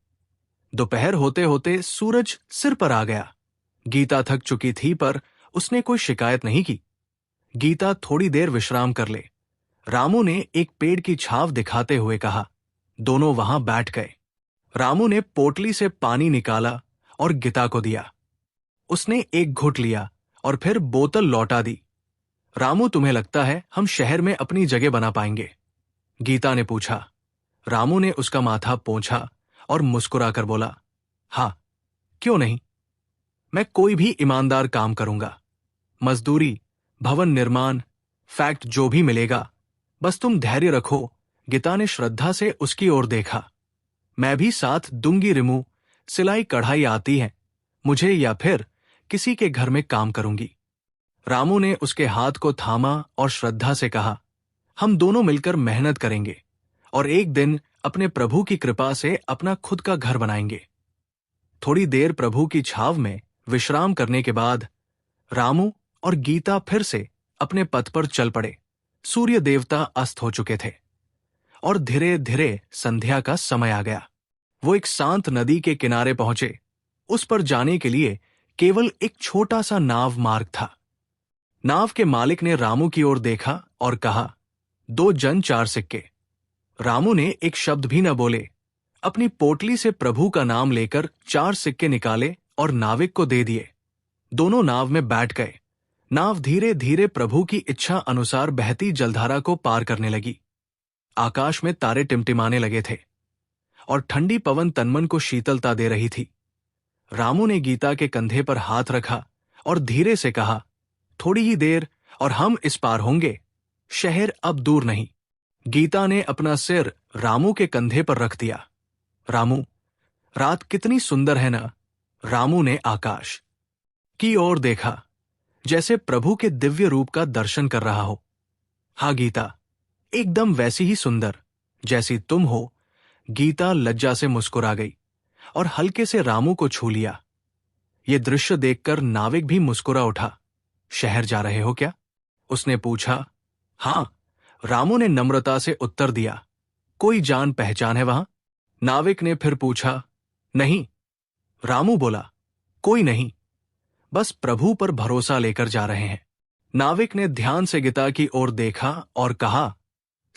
दोपहर होते होते सूरज सिर पर आ गया। गीता थक चुकी थी, पर उसने कोई शिकायत नहीं की। गीता, थोड़ी देर विश्राम कर ले, रामू ने एक पेड़ की छाव दिखाते हुए कहा। दोनों वहां बैठ गए। रामू ने पोटली से पानी निकाला और गीता को दिया। उसने एक घुट लिया और फिर बोतल लौटा दी। रामू, तुम्हें लगता है हम शहर में अपनी जगह बना पाएंगे? गीता ने पूछा। रामू ने उसका माथा पोंछा और मुस्कुराकर बोला, हाँ, क्यों नहीं, मैं कोई भी ईमानदार काम करूंगा। मजदूरी, भवन निर्माण, फैक्ट जो भी मिलेगा, बस तुम धैर्य रखो। गीता ने श्रद्धा से उसकी ओर देखा। मैं भी साथ दूंगी रिमू, सिलाई कढ़ाई आती है मुझे, या फिर किसी के घर में काम करूंगी। रामू ने उसके हाथ को थामा और श्रद्धा से कहा, हम दोनों मिलकर मेहनत करेंगे और एक दिन अपने प्रभु की कृपा से अपना खुद का घर बनाएंगे। थोड़ी देर प्रभु की छाव में विश्राम करने के बाद रामू और गीता फिर से अपने पथ पर चल पड़े। सूर्य देवता अस्त हो चुके थे और धीरे धीरे संध्या का समय आ गया। वो एक शांत नदी के किनारे पहुंचे। उस पर जाने के लिए केवल एक छोटा सा नाव मार्ग था। नाव के मालिक ने रामू की ओर देखा और कहा, 2 जन 4 सिक्के। रामू ने एक शब्द भी न बोले, अपनी पोटली से प्रभु का नाम लेकर 4 सिक्के निकाले और नाविक को दे दिए। दोनों नाव में बैठ गए। नाव धीरे धीरे प्रभु की इच्छा अनुसार बहती जलधारा को पार करने लगी। आकाश में तारे टिमटिमाने लगे थे और ठंडी पवन तनमन को शीतलता दे रही थी। रामू ने गीता के कंधे पर हाथ रखा और धीरे से कहा, थोड़ी ही देर और हम इस पार होंगे। शहर अब दूर नहीं। गीता ने अपना सिर रामू के कंधे पर रख दिया। रामू, रात कितनी सुंदर है ना। रामू ने आकाश की ओर देखा, जैसे प्रभु के दिव्य रूप का दर्शन कर रहा हो। हाँ गीता, एकदम वैसी ही सुंदर जैसी तुम हो। गीता लज्जा से मुस्कुरा गई और हल्के से रामू को छू लिया। ये दृश्य देखकर नाविक भी मुस्कुरा उठा। शहर जा रहे हो क्या? उसने पूछा। हाँ, रामू ने नम्रता से उत्तर दिया। कोई जान पहचान है वहां? नाविक ने फिर पूछा। नहीं, रामू बोला, कोई नहीं, बस प्रभु पर भरोसा लेकर जा रहे हैं। नाविक ने ध्यान से गीता की ओर देखा और कहा,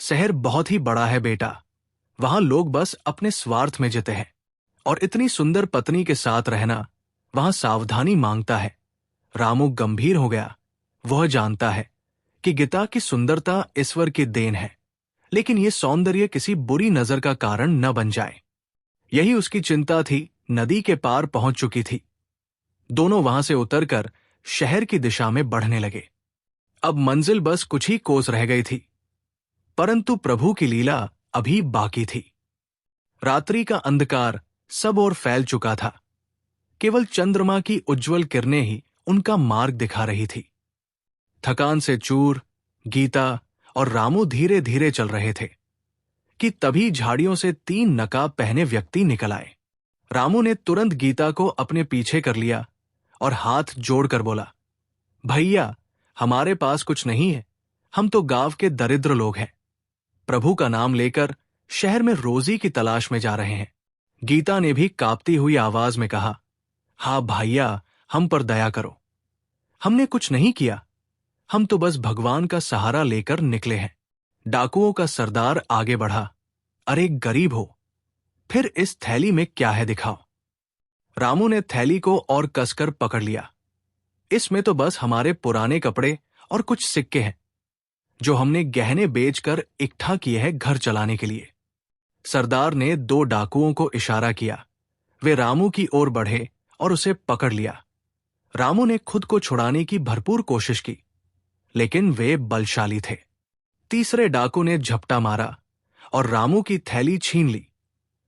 शहर बहुत ही बड़ा है बेटा। वहां लोग बस अपने स्वार्थ में जीते हैं और इतनी सुंदर पत्नी के साथ रहना वहां सावधानी मांगता है। रामू गंभीर हो गया। वह जानता है कि गीता की सुंदरता ईश्वर की देन है, लेकिन यह सौंदर्य किसी बुरी नजर का कारण न बन जाए। यही उसकी चिंता थी। नदी के पार पहुंच चुकी थी। दोनों वहां से उतरकर शहर की दिशा में बढ़ने लगे। अब मंजिल बस कुछ ही कोस रह गई थी, परंतु प्रभु की लीला अभी बाकी थी। रात्रि का अंधकार सब ओर फैल चुका था। केवल चंद्रमा की उज्जवल किरणें ही उनका मार्ग दिखा रही थी। थकान से चूर गीता और रामू धीरे धीरे चल रहे थे कि तभी झाड़ियों से 3 नकाब पहने व्यक्ति निकल आए। रामू ने तुरंत गीता को अपने पीछे कर लिया और हाथ जोड़कर बोला, भैया, हमारे पास कुछ नहीं है। हम तो गांव के दरिद्र लोग हैं। प्रभु का नाम लेकर शहर में रोजी की तलाश में जा रहे हैं। गीता ने भी कांपती हुई आवाज में कहा, हाँ भैया, हम पर दया करो। हमने कुछ नहीं किया। हम तो बस भगवान का सहारा लेकर निकले हैं। डाकुओं का सरदार आगे बढ़ा। अरे गरीब हो, फिर इस थैली में क्या है दिखाओ। रामू ने थैली को और कसकर पकड़ लिया। इसमें तो बस हमारे पुराने कपड़े और कुछ सिक्के हैं, जो हमने गहने बेचकर इकट्ठा किए हैं घर चलाने के लिए। सरदार ने 2 डाकुओं को इशारा किया। वे रामू की ओर बढ़े और उसे पकड़ लिया। रामू ने खुद को छुड़ाने की भरपूर कोशिश की, लेकिन वे बलशाली थे। तीसरे डाकू ने झपटा मारा और रामू की थैली छीन ली।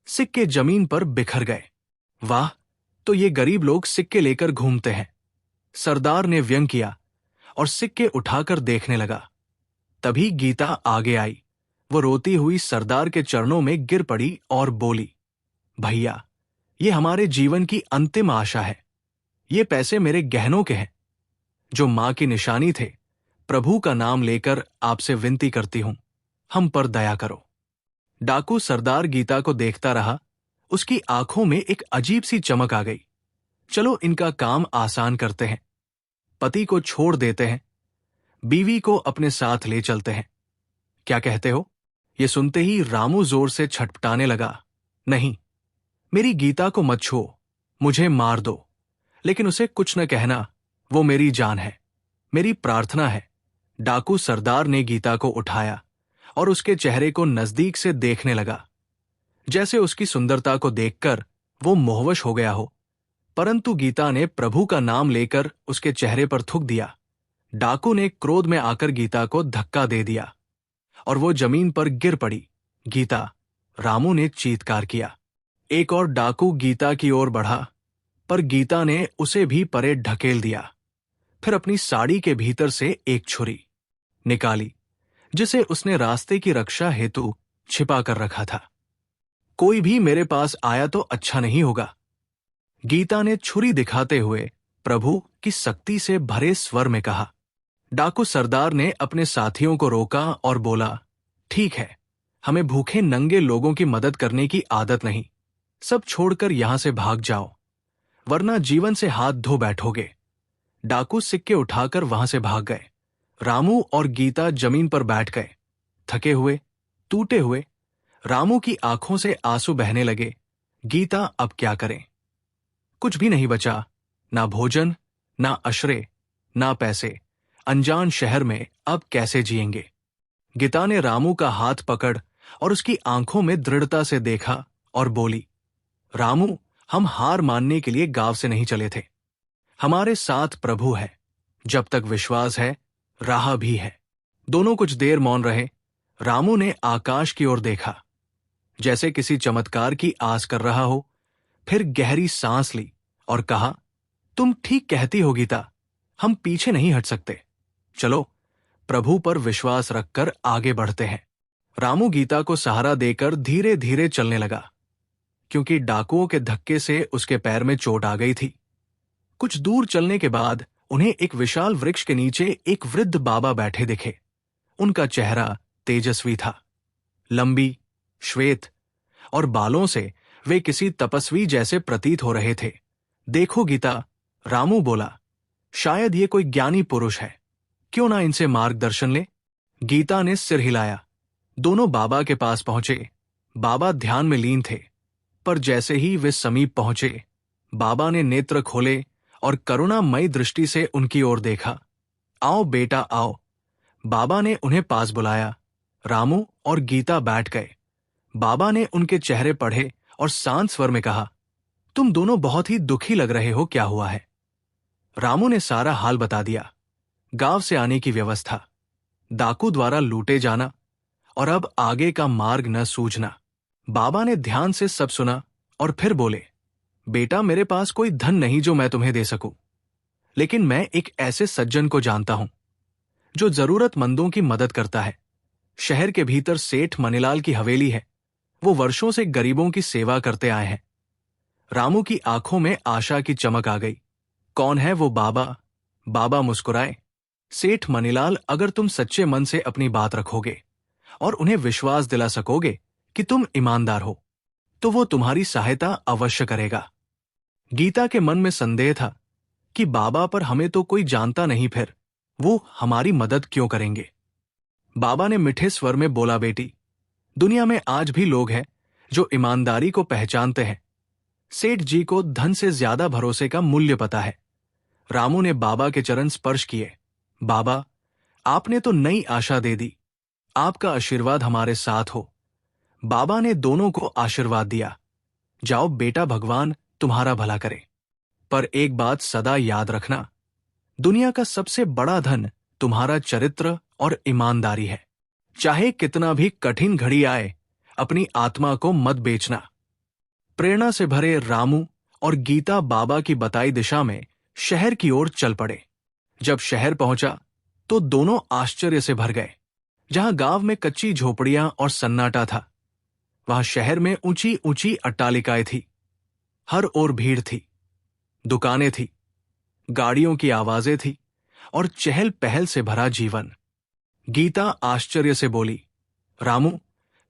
सिक्के जमीन पर बिखर गए। वाह, तो ये गरीब लोग सिक्के लेकर घूमते हैं। सरदार ने व्यंग किया और सिक्के उठाकर देखने लगा। तभी गीता आगे आई। वो रोती हुई सरदार के चरणों में गिर पड़ी और बोली, भैया, ये हमारे जीवन की अंतिम आशा है। ये पैसे मेरे गहनों के हैं, जो मां की निशानी थे। प्रभु का नाम लेकर आपसे विनती करती हूं, हम पर दया करो। डाकू सरदार गीता को देखता रहा। उसकी आंखों में एक अजीब सी चमक आ गई। चलो इनका काम आसान करते हैं। पति को छोड़ देते हैं, बीवी को अपने साथ ले चलते हैं। क्या कहते हो? ये सुनते ही रामू जोर से छटपटाने लगा। नहीं, मेरी गीता को मत छुओ, मुझे मार दो, लेकिन उसे कुछ न कहना। वो मेरी जान है, मेरी प्रार्थना है। डाकू सरदार ने गीता को उठाया और उसके चेहरे को नजदीक से देखने लगा, जैसे उसकी सुंदरता को देखकर वो मोहवश हो गया हो। परंतु गीता ने प्रभु का नाम लेकर उसके चेहरे पर थूक दिया। डाकू ने क्रोध में आकर गीता को धक्का दे दिया और वो जमीन पर गिर पड़ी। गीता! रामू ने चीत्कार किया। एक और डाकू गीता की ओर बढ़ा, पर गीता ने उसे भी परे ढकेल दिया। फिर अपनी साड़ी के भीतर से एक छुरी निकाली, जिसे उसने रास्ते की रक्षा हेतु छिपा कर रखा था। कोई भी मेरे पास आया तो अच्छा नहीं होगा, गीता ने छुरी दिखाते हुए प्रभु की सख्ती से भरे स्वर में कहा। डाकू सरदार ने अपने साथियों को रोका और बोला, ठीक है, हमें भूखे नंगे लोगों की मदद करने की आदत नहीं। सब छोड़कर यहां से भाग जाओ, वरना जीवन से हाथ धो बैठोगे। डाकू सिक्के उठाकर वहां से भाग गए। रामू और गीता जमीन पर बैठ गए, थके हुए, टूटे हुए। रामू की आंखों से आंसू बहने लगे। गीता अब क्या करें? कुछ भी नहीं बचा, ना भोजन, ना आश्रय, ना पैसे। अनजान शहर में अब कैसे जिएंगे? गीता ने रामू का हाथ पकड़ और उसकी आंखों में दृढ़ता से देखा और बोली, रामू, हम हार मानने के लिए गांव से नहीं चले थे। हमारे साथ प्रभु है। जब तक विश्वास है, राह भी है। दोनों कुछ देर मौन रहे। रामू ने आकाश की ओर देखा, जैसे किसी चमत्कार की आस कर रहा हो। फिर गहरी सांस ली और कहा, तुम ठीक कहती हो गीता, हम पीछे नहीं हट सकते। चलो, प्रभु पर विश्वास रखकर आगे बढ़ते हैं। रामू गीता को सहारा देकर धीरे धीरे चलने लगा, क्योंकि डाकुओं के धक्के से उसके पैर में चोट आ गई थी। कुछ दूर चलने के बाद उन्हें एक विशाल वृक्ष के नीचे एक वृद्ध बाबा बैठे दिखे। उनका चेहरा तेजस्वी था। लंबी, श्वेत और बालों से वे किसी तपस्वी जैसे प्रतीत हो रहे थे। देखो गीता, रामू बोला, शायद ये कोई ज्ञानी पुरुष है। क्यों ना इनसे मार्गदर्शन ले? गीता ने सिर हिलाया। दोनों बाबा के पास पहुंचे। बाबा ध्यान में लीन थे, पर जैसे ही वे समीप पहुंचे, बाबा ने नेत्र खोले और करुणामयी दृष्टि से उनकी ओर देखा। आओ बेटा, आओ। बाबा ने उन्हें पास बुलाया। रामू और गीता बैठ गए। बाबा ने उनके चेहरे पढ़े और शांत स्वर में कहा, तुम दोनों बहुत ही दुखी लग रहे हो, क्या हुआ है? रामू ने सारा हाल बता दिया। गांव से आने की व्यवस्था, डाकू द्वारा लूटे जाना और अब आगे का मार्ग न सूझना। बाबा ने ध्यान से सब सुना और फिर बोले, बेटा, मेरे पास कोई धन नहीं जो मैं तुम्हें दे सकूं, लेकिन मैं एक ऐसे सज्जन को जानता हूं जो जरूरतमंदों की मदद करता है। शहर के भीतर सेठ मनीलाल की हवेली है। वो वर्षों से गरीबों की सेवा करते आए हैं। रामू की आंखों में आशा की चमक आ गई। कौन है वो बाबा? बाबा मुस्कुराए। सेठ मनीलाल, अगर तुम सच्चे मन से अपनी बात रखोगे और उन्हें विश्वास दिला सकोगे कि तुम ईमानदार हो, तो वो तुम्हारी सहायता अवश्य करेगा। गीता के मन में संदेह था कि बाबा पर हमें तो कोई जानता नहीं, फिर वो हमारी मदद क्यों करेंगे? बाबा ने मीठे स्वर में बोला, बेटी, दुनिया में आज भी लोग हैं जो ईमानदारी को पहचानते हैं। सेठ जी को धन से ज्यादा भरोसे का मूल्य पता है। रामू ने बाबा के चरण स्पर्श किए। बाबा, आपने तो नई आशा दे दी। आपका आशीर्वाद हमारे साथ हो। बाबा ने दोनों को आशीर्वाद दिया। जाओ बेटा, भगवान तुम्हारा भला करे। पर एक बात सदा याद रखना, दुनिया का सबसे बड़ा धन तुम्हारा चरित्र और ईमानदारी है। चाहे कितना भी कठिन घड़ी आए, अपनी आत्मा को मत बेचना। प्रेरणा से भरे रामू और गीता बाबा की बताई दिशा में शहर की ओर चल पड़े। जब शहर पहुंचा तो दोनों आश्चर्य से भर गए। जहां गांव में कच्ची झोपड़ियां और सन्नाटा था, वहां शहर में ऊंची ऊंची अट्टालिकाएं थी। हर ओर भीड़ थी, दुकानें थी, गाड़ियों की आवाजें थी और चहल पहल से भरा जीवन। गीता आश्चर्य से बोली, रामू,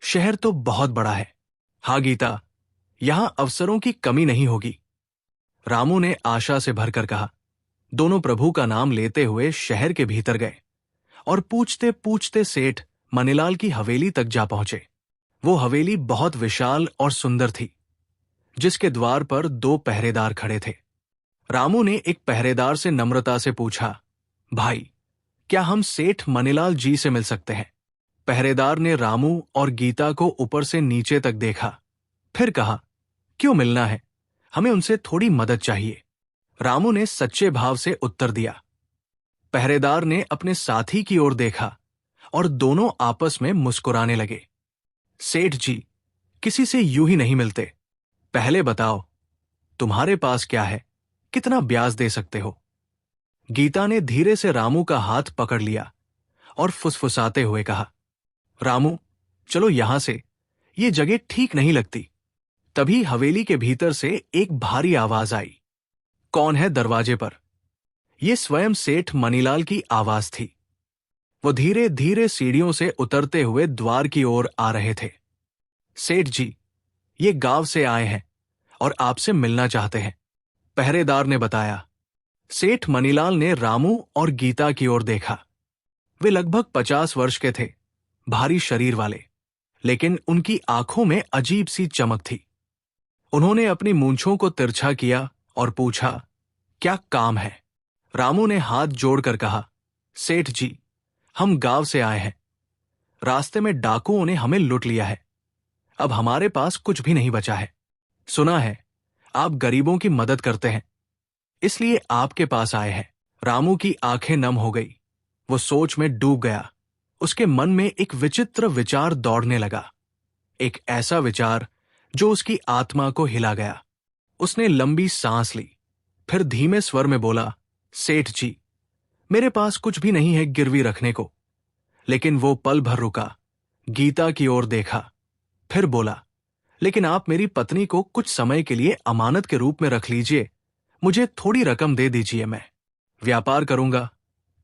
शहर तो बहुत बड़ा है। हाँ गीता, यहां अवसरों की कमी नहीं होगी। रामू ने आशा से भरकर कहा। दोनों प्रभु का नाम लेते हुए शहर के भीतर गए और पूछते पूछते सेठ मनीलाल की हवेली तक जा पहुंचे। वो हवेली बहुत विशाल और सुंदर थी, जिसके द्वार पर 2 पहरेदार खड़े थे। रामू ने एक पहरेदार से नम्रता से पूछा, भाई, क्या हम सेठ मनीलाल जी से मिल सकते हैं? पहरेदार ने रामू और गीता को ऊपर से नीचे तक देखा, फिर कहा, क्यों मिलना है? हमें उनसे थोड़ी मदद चाहिए। रामू ने सच्चे भाव से उत्तर दिया। पहरेदार ने अपने साथी की ओर देखा और दोनों आपस में मुस्कुराने लगे। सेठ जी, किसी से यूं ही नहीं मिलते। पहले बताओ, तुम्हारे पास क्या है? कितना ब्याज दे सकते हो? गीता ने धीरे से रामू का हाथ पकड़ लिया और फुसफुसाते हुए कहा, रामू, चलो यहां से, ये जगह ठीक नहीं लगती। तभी हवेली के भीतर से एक भारी आवाज आई। कौन है दरवाजे पर? ये स्वयं सेठ मनीलाल की आवाज थी। वो धीरे धीरे सीढ़ियों से उतरते हुए द्वार की ओर आ रहे थे। सेठ जी, ये गांव से आए हैं, और आपसे मिलना चाहते हैं, पहरेदार ने बताया। सेठ मनीलाल ने रामू और गीता की ओर देखा। वे लगभग 50 वर्ष के थे, भारी शरीर वाले, लेकिन उनकी आंखों में अजीब सी चमक थी। उन्होंने अपनी मूंछों को तिरछा किया और पूछा, क्या काम है? रामू ने हाथ जोड़कर कहा, सेठ जी, हम गांव से आए हैं। रास्ते में डाकुओं ने हमें लूट लिया है। अब हमारे पास कुछ भी नहीं बचा है। सुना है आप गरीबों की मदद करते हैं, इसलिए आपके पास आए हैं। रामू की आंखें नम हो गई। वो सोच में डूब गया। उसके मन में एक विचित्र विचार दौड़ने लगा, एक ऐसा विचार जो उसकी आत्मा को हिला गया। उसने लंबी सांस ली, फिर धीमे स्वर में बोला, सेठ जी, मेरे पास कुछ भी नहीं है गिरवी रखने को। लेकिन वो पल भर रुका, गीता की ओर देखा, फिर बोला, लेकिन आप मेरी पत्नी को कुछ समय के लिए अमानत के रूप में रख लीजिए। मुझे थोड़ी रकम दे दीजिए, मैं व्यापार करूंगा,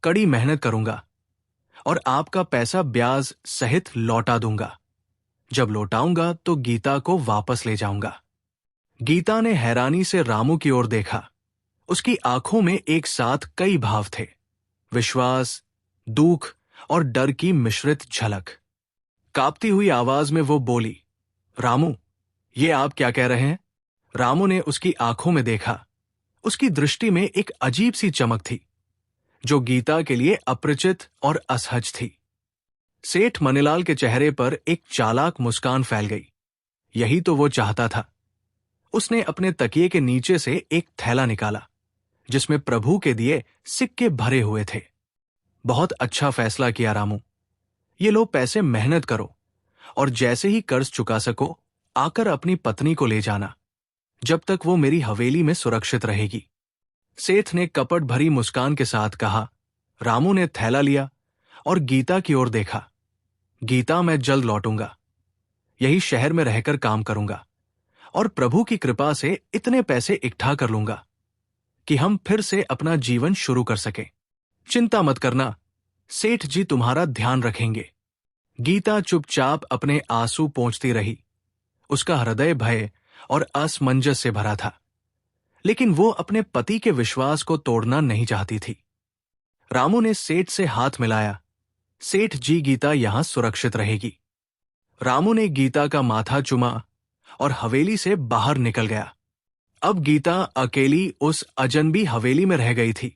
कड़ी मेहनत करूंगा और आपका पैसा ब्याज सहित लौटा दूंगा। जब लौटाऊंगा तो गीता को वापस ले जाऊंगा। गीता ने हैरानी से रामू की ओर देखा। उसकी आंखों में एक साथ कई भाव थे, विश्वास, दुख और डर की मिश्रित झलक। कांपती हुई आवाज में वो बोली, रामू, ये आप क्या कह रहे हैं? रामू ने उसकी आंखों में देखा। उसकी दृष्टि में एक अजीब सी चमक थी, जो गीता के लिए अपरिचित और असहज थी। सेठ मनीलाल के चेहरे पर एक चालाक मुस्कान फैल गई। यही तो वो चाहता था। उसने अपने तकिए के नीचे से एक थैला निकाला, जिसमें प्रभु के दिए सिक्के भरे हुए थे। बहुत अच्छा फैसला किया रामू। ये लो पैसे, मेहनत करो और जैसे ही कर्ज चुका सको आकर अपनी पत्नी को ले जाना, जब तक वो मेरी हवेली में सुरक्षित रहेगी। सेठ ने कपट भरी मुस्कान के साथ कहा। रामू ने थैला लिया और गीता की ओर देखा। गीता, मैं जल्द लौटूंगा। यही शहर में रहकर काम करूंगा और प्रभु की कृपा से इतने पैसे इकट्ठा कर लूंगा कि हम फिर से अपना जीवन शुरू कर सकें। चिंता मत करना, सेठ जी तुम्हारा ध्यान रखेंगे। गीता चुपचाप अपने आंसू पोंछती रही। उसका हृदय भय और असमंजस से भरा था, लेकिन वो अपने पति के विश्वास को तोड़ना नहीं चाहती थी। रामू ने सेठ से हाथ मिलाया। सेठ जी, गीता यहां सुरक्षित रहेगी। रामू ने गीता का माथा चुमा और हवेली से बाहर निकल गया। अब गीता अकेली उस अजनबी हवेली में रह गई थी।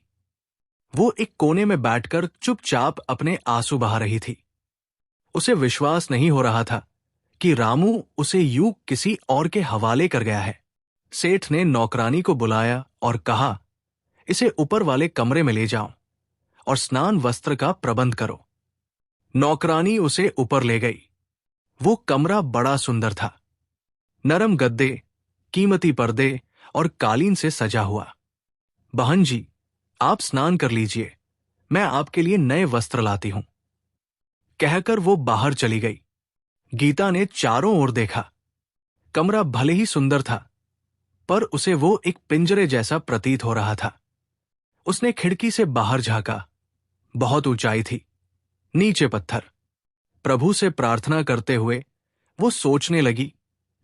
वो एक कोने में बैठकर चुपचाप अपने आंसू बहा रही थी। उसे विश्वास नहीं हो रहा था कि रामू उसे यूं किसी और के हवाले कर गया है। सेठ ने नौकरानी को बुलाया और कहा, इसे ऊपर वाले कमरे में ले जाओ और स्नान वस्त्र का प्रबंध करो। नौकरानी उसे ऊपर ले गई। वो कमरा बड़ा सुंदर था, नरम गद्दे, कीमती पर्दे और कालीन से सजा हुआ। बहन जी, आप स्नान कर लीजिए, मैं आपके लिए नए वस्त्र लाती हूं, कहकर वो बाहर चली गई। गीता ने चारों ओर देखा। कमरा भले ही सुंदर था, पर उसे वो एक पिंजरे जैसा प्रतीत हो रहा था। उसने खिड़की से बाहर झांका। बहुत ऊंचाई थी, नीचे पत्थर। प्रभु से प्रार्थना करते हुए वो सोचने लगी,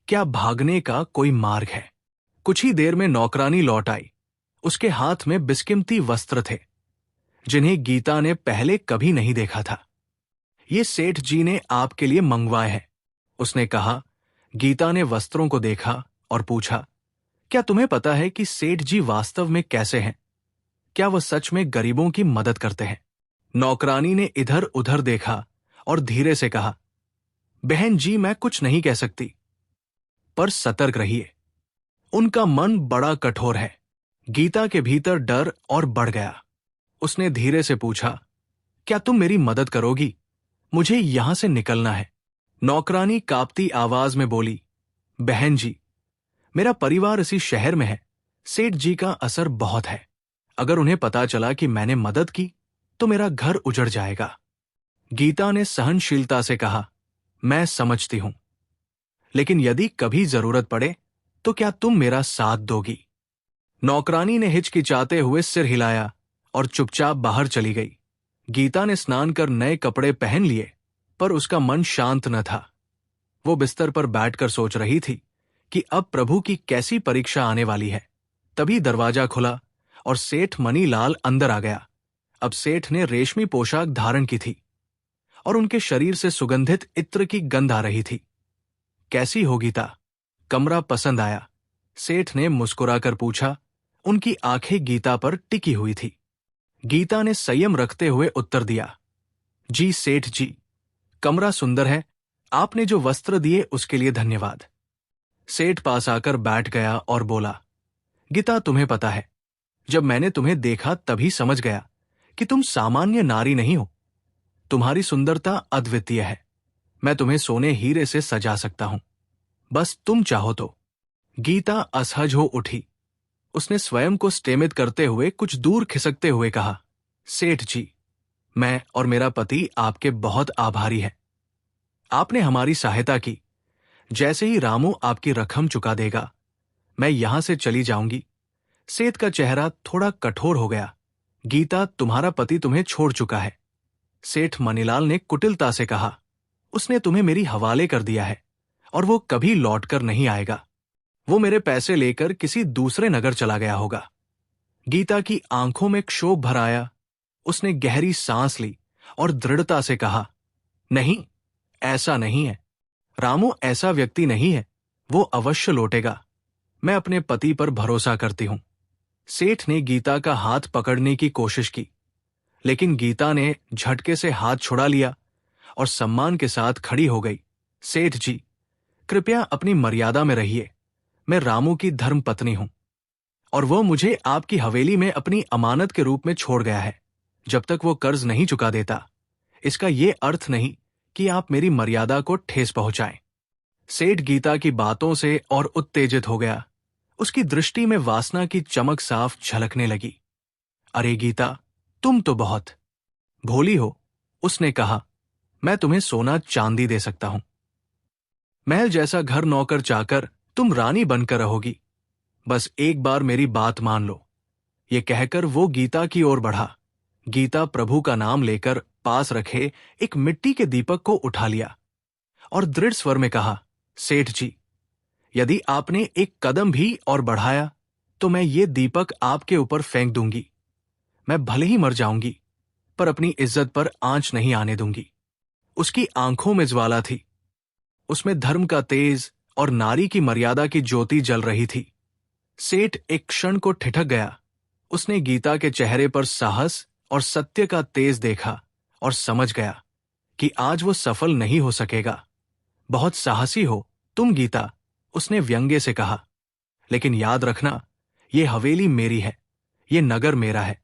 क्या भागने का कोई मार्ग है? कुछ ही देर में नौकरानी लौट आई। उसके हाथ में बिस्किमती वस्त्र थे, जिन्हें गीता ने पहले कभी नहीं देखा था। ये सेठ जी ने आपके लिए मंगवाए हैं, उसने कहा। गीता ने वस्त्रों को देखा और पूछा, क्या तुम्हें पता है कि सेठ जी वास्तव में कैसे हैं? क्या वह सच में गरीबों की मदद करते हैं? नौकरानी ने इधर उधर देखा और धीरे से कहा, बहन जी, मैं कुछ नहीं कह सकती, पर सतर्क रहिए। उनका मन बड़ा कठोर है। गीता के भीतर डर और बढ़ गया। उसने धीरे से पूछा, क्या तुम मेरी मदद करोगी? मुझे यहां से निकलना है। नौकरानी कांपती आवाज में बोली, बहन जी, मेरा परिवार इसी शहर में है। सेठ जी का असर बहुत है। अगर उन्हें पता चला कि मैंने मदद की तो मेरा घर उजड़ जाएगा। गीता ने सहनशीलता से कहा, मैं समझती हूं, लेकिन यदि कभी जरूरत पड़े तो क्या तुम मेरा साथ दोगी? नौकरानी ने हिचकिचाते हुए सिर हिलाया और चुपचाप बाहर चली गई। गीता ने स्नान कर नए कपड़े पहन लिए, पर उसका मन शांत न था। वो बिस्तर पर बैठकर सोच रही थी कि अब प्रभु की कैसी परीक्षा आने वाली है। तभी दरवाजा खुला और सेठ मनीलाल अंदर आ गया। अब सेठ ने रेशमी पोशाक धारण की थी और उनके शरीर से सुगंधित इत्र की गंध आ रही थी। कैसी हो गीता? कमरा पसंद आया? सेठ ने मुस्कुराकर पूछा। उनकी आंखें गीता पर टिकी हुई थी। गीता ने संयम रखते हुए उत्तर दिया, जी सेठ जी, कमरा सुंदर है। आपने जो वस्त्र दिए उसके लिए धन्यवाद। सेठ पास आकर बैठ गया और बोला, गीता, तुम्हें पता है, जब मैंने तुम्हें देखा तभी समझ गया कि तुम सामान्य नारी नहीं हो। तुम्हारी सुंदरता अद्वितीय है। मैं तुम्हें सोने हीरे से सजा सकता हूं, बस तुम चाहो तो। गीता असहज हो उठी। उसने स्वयं को स्टेमित करते हुए कुछ दूर खिसकते हुए कहा, सेठ जी, मैं और मेरा पति आपके बहुत आभारी हैं। आपने हमारी सहायता की। जैसे ही रामू आपकी रकम चुका देगा, मैं यहां से चली जाऊंगी। सेठ का चेहरा थोड़ा कठोर हो गया। गीता, तुम्हारा पति तुम्हें छोड़ चुका है। सेठ मनीलाल ने कुटिलता से कहा, उसने तुम्हें मेरी हवाले कर दिया है और वो कभी लौटकर नहीं आएगा। वो मेरे पैसे लेकर किसी दूसरे नगर चला गया होगा। गीता की आंखों में क्षोभ भर आया। उसने गहरी सांस ली और दृढ़ता से कहा, नहीं, ऐसा नहीं है। रामू ऐसा व्यक्ति नहीं है। वो अवश्य लौटेगा। मैं अपने पति पर भरोसा करती हूं। सेठ ने गीता का हाथ पकड़ने की कोशिश की, लेकिन गीता ने झटके से हाथ छुड़ा लिया और सम्मान के साथ खड़ी हो गई। सेठ जी, कृपया अपनी मर्यादा में रहिए। मैं रामू की धर्म पत्नी हूं और वो मुझे आपकी हवेली में अपनी अमानत के रूप में छोड़ गया है। जब तक वो कर्ज नहीं चुका देता, इसका ये अर्थ नहीं कि आप मेरी मर्यादा को ठेस पहुंचाएं। सेठ गीता की बातों से और उत्तेजित हो गया। उसकी दृष्टि में वासना की चमक साफ झलकने लगी। अरे गीता, तुम तो बहुत भोली हो। उसने कहा, मैं तुम्हें सोना चांदी दे सकता हूं। महल जैसा घर नौकर चाकर तुम रानी बनकर रहोगी। बस एक बार मेरी बात मान लो। ये कहकर वो गीता की ओर बढ़ा। गीता प्रभु का नाम लेकर पास रखे एक मिट्टी के दीपक को उठा लिया और दृढ़ स्वर में कहा, सेठ जी, यदि आपने एक कदम भी और बढ़ाया तो मैं ये दीपक आपके ऊपर फेंक दूंगी। मैं भले ही मर जाऊंगी, पर अपनी इज्जत पर आंच नहीं आने दूंगी। उसकी आंखों में ज्वाला थी। उसमें धर्म का तेज और नारी की मर्यादा की ज्योति जल रही थी। सेठ एक क्षण को ठिठक गया। उसने गीता के चेहरे पर साहस और सत्य का तेज देखा और समझ गया कि आज वो सफल नहीं हो सकेगा। बहुत साहसी हो तुम गीता, उसने व्यंग्य से कहा, लेकिन याद रखना, ये हवेली मेरी है, ये नगर मेरा है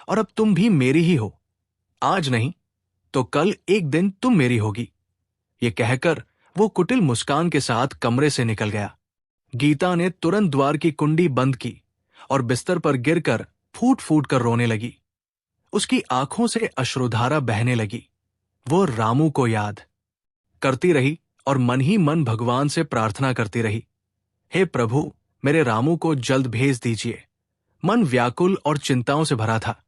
और अब तुम भी मेरी ही हो। आज नहीं तो कल एक दिन तुम मेरी होगी। ये कहकर वो कुटिल मुस्कान के साथ कमरे से निकल गया। गीता ने तुरंत द्वार की कुंडी बंद की और बिस्तर पर गिरकर फूट फूट कर रोने लगी। उसकी आंखों से अश्रुधारा बहने लगी। वो रामू को याद करती रही और मन ही मन भगवान से प्रार्थना करती रही, हे प्रभु, मेरे रामू को जल्द भेज दीजिए। मन व्याकुल और चिंताओं से भरा था।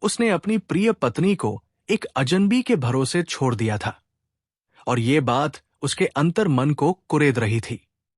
उसने अपनी प्रिय पत्नी को एक अजनबी के भरोसे छोड़ दिया था और ये बात उसके अंतर मन को कुरेद रही थी।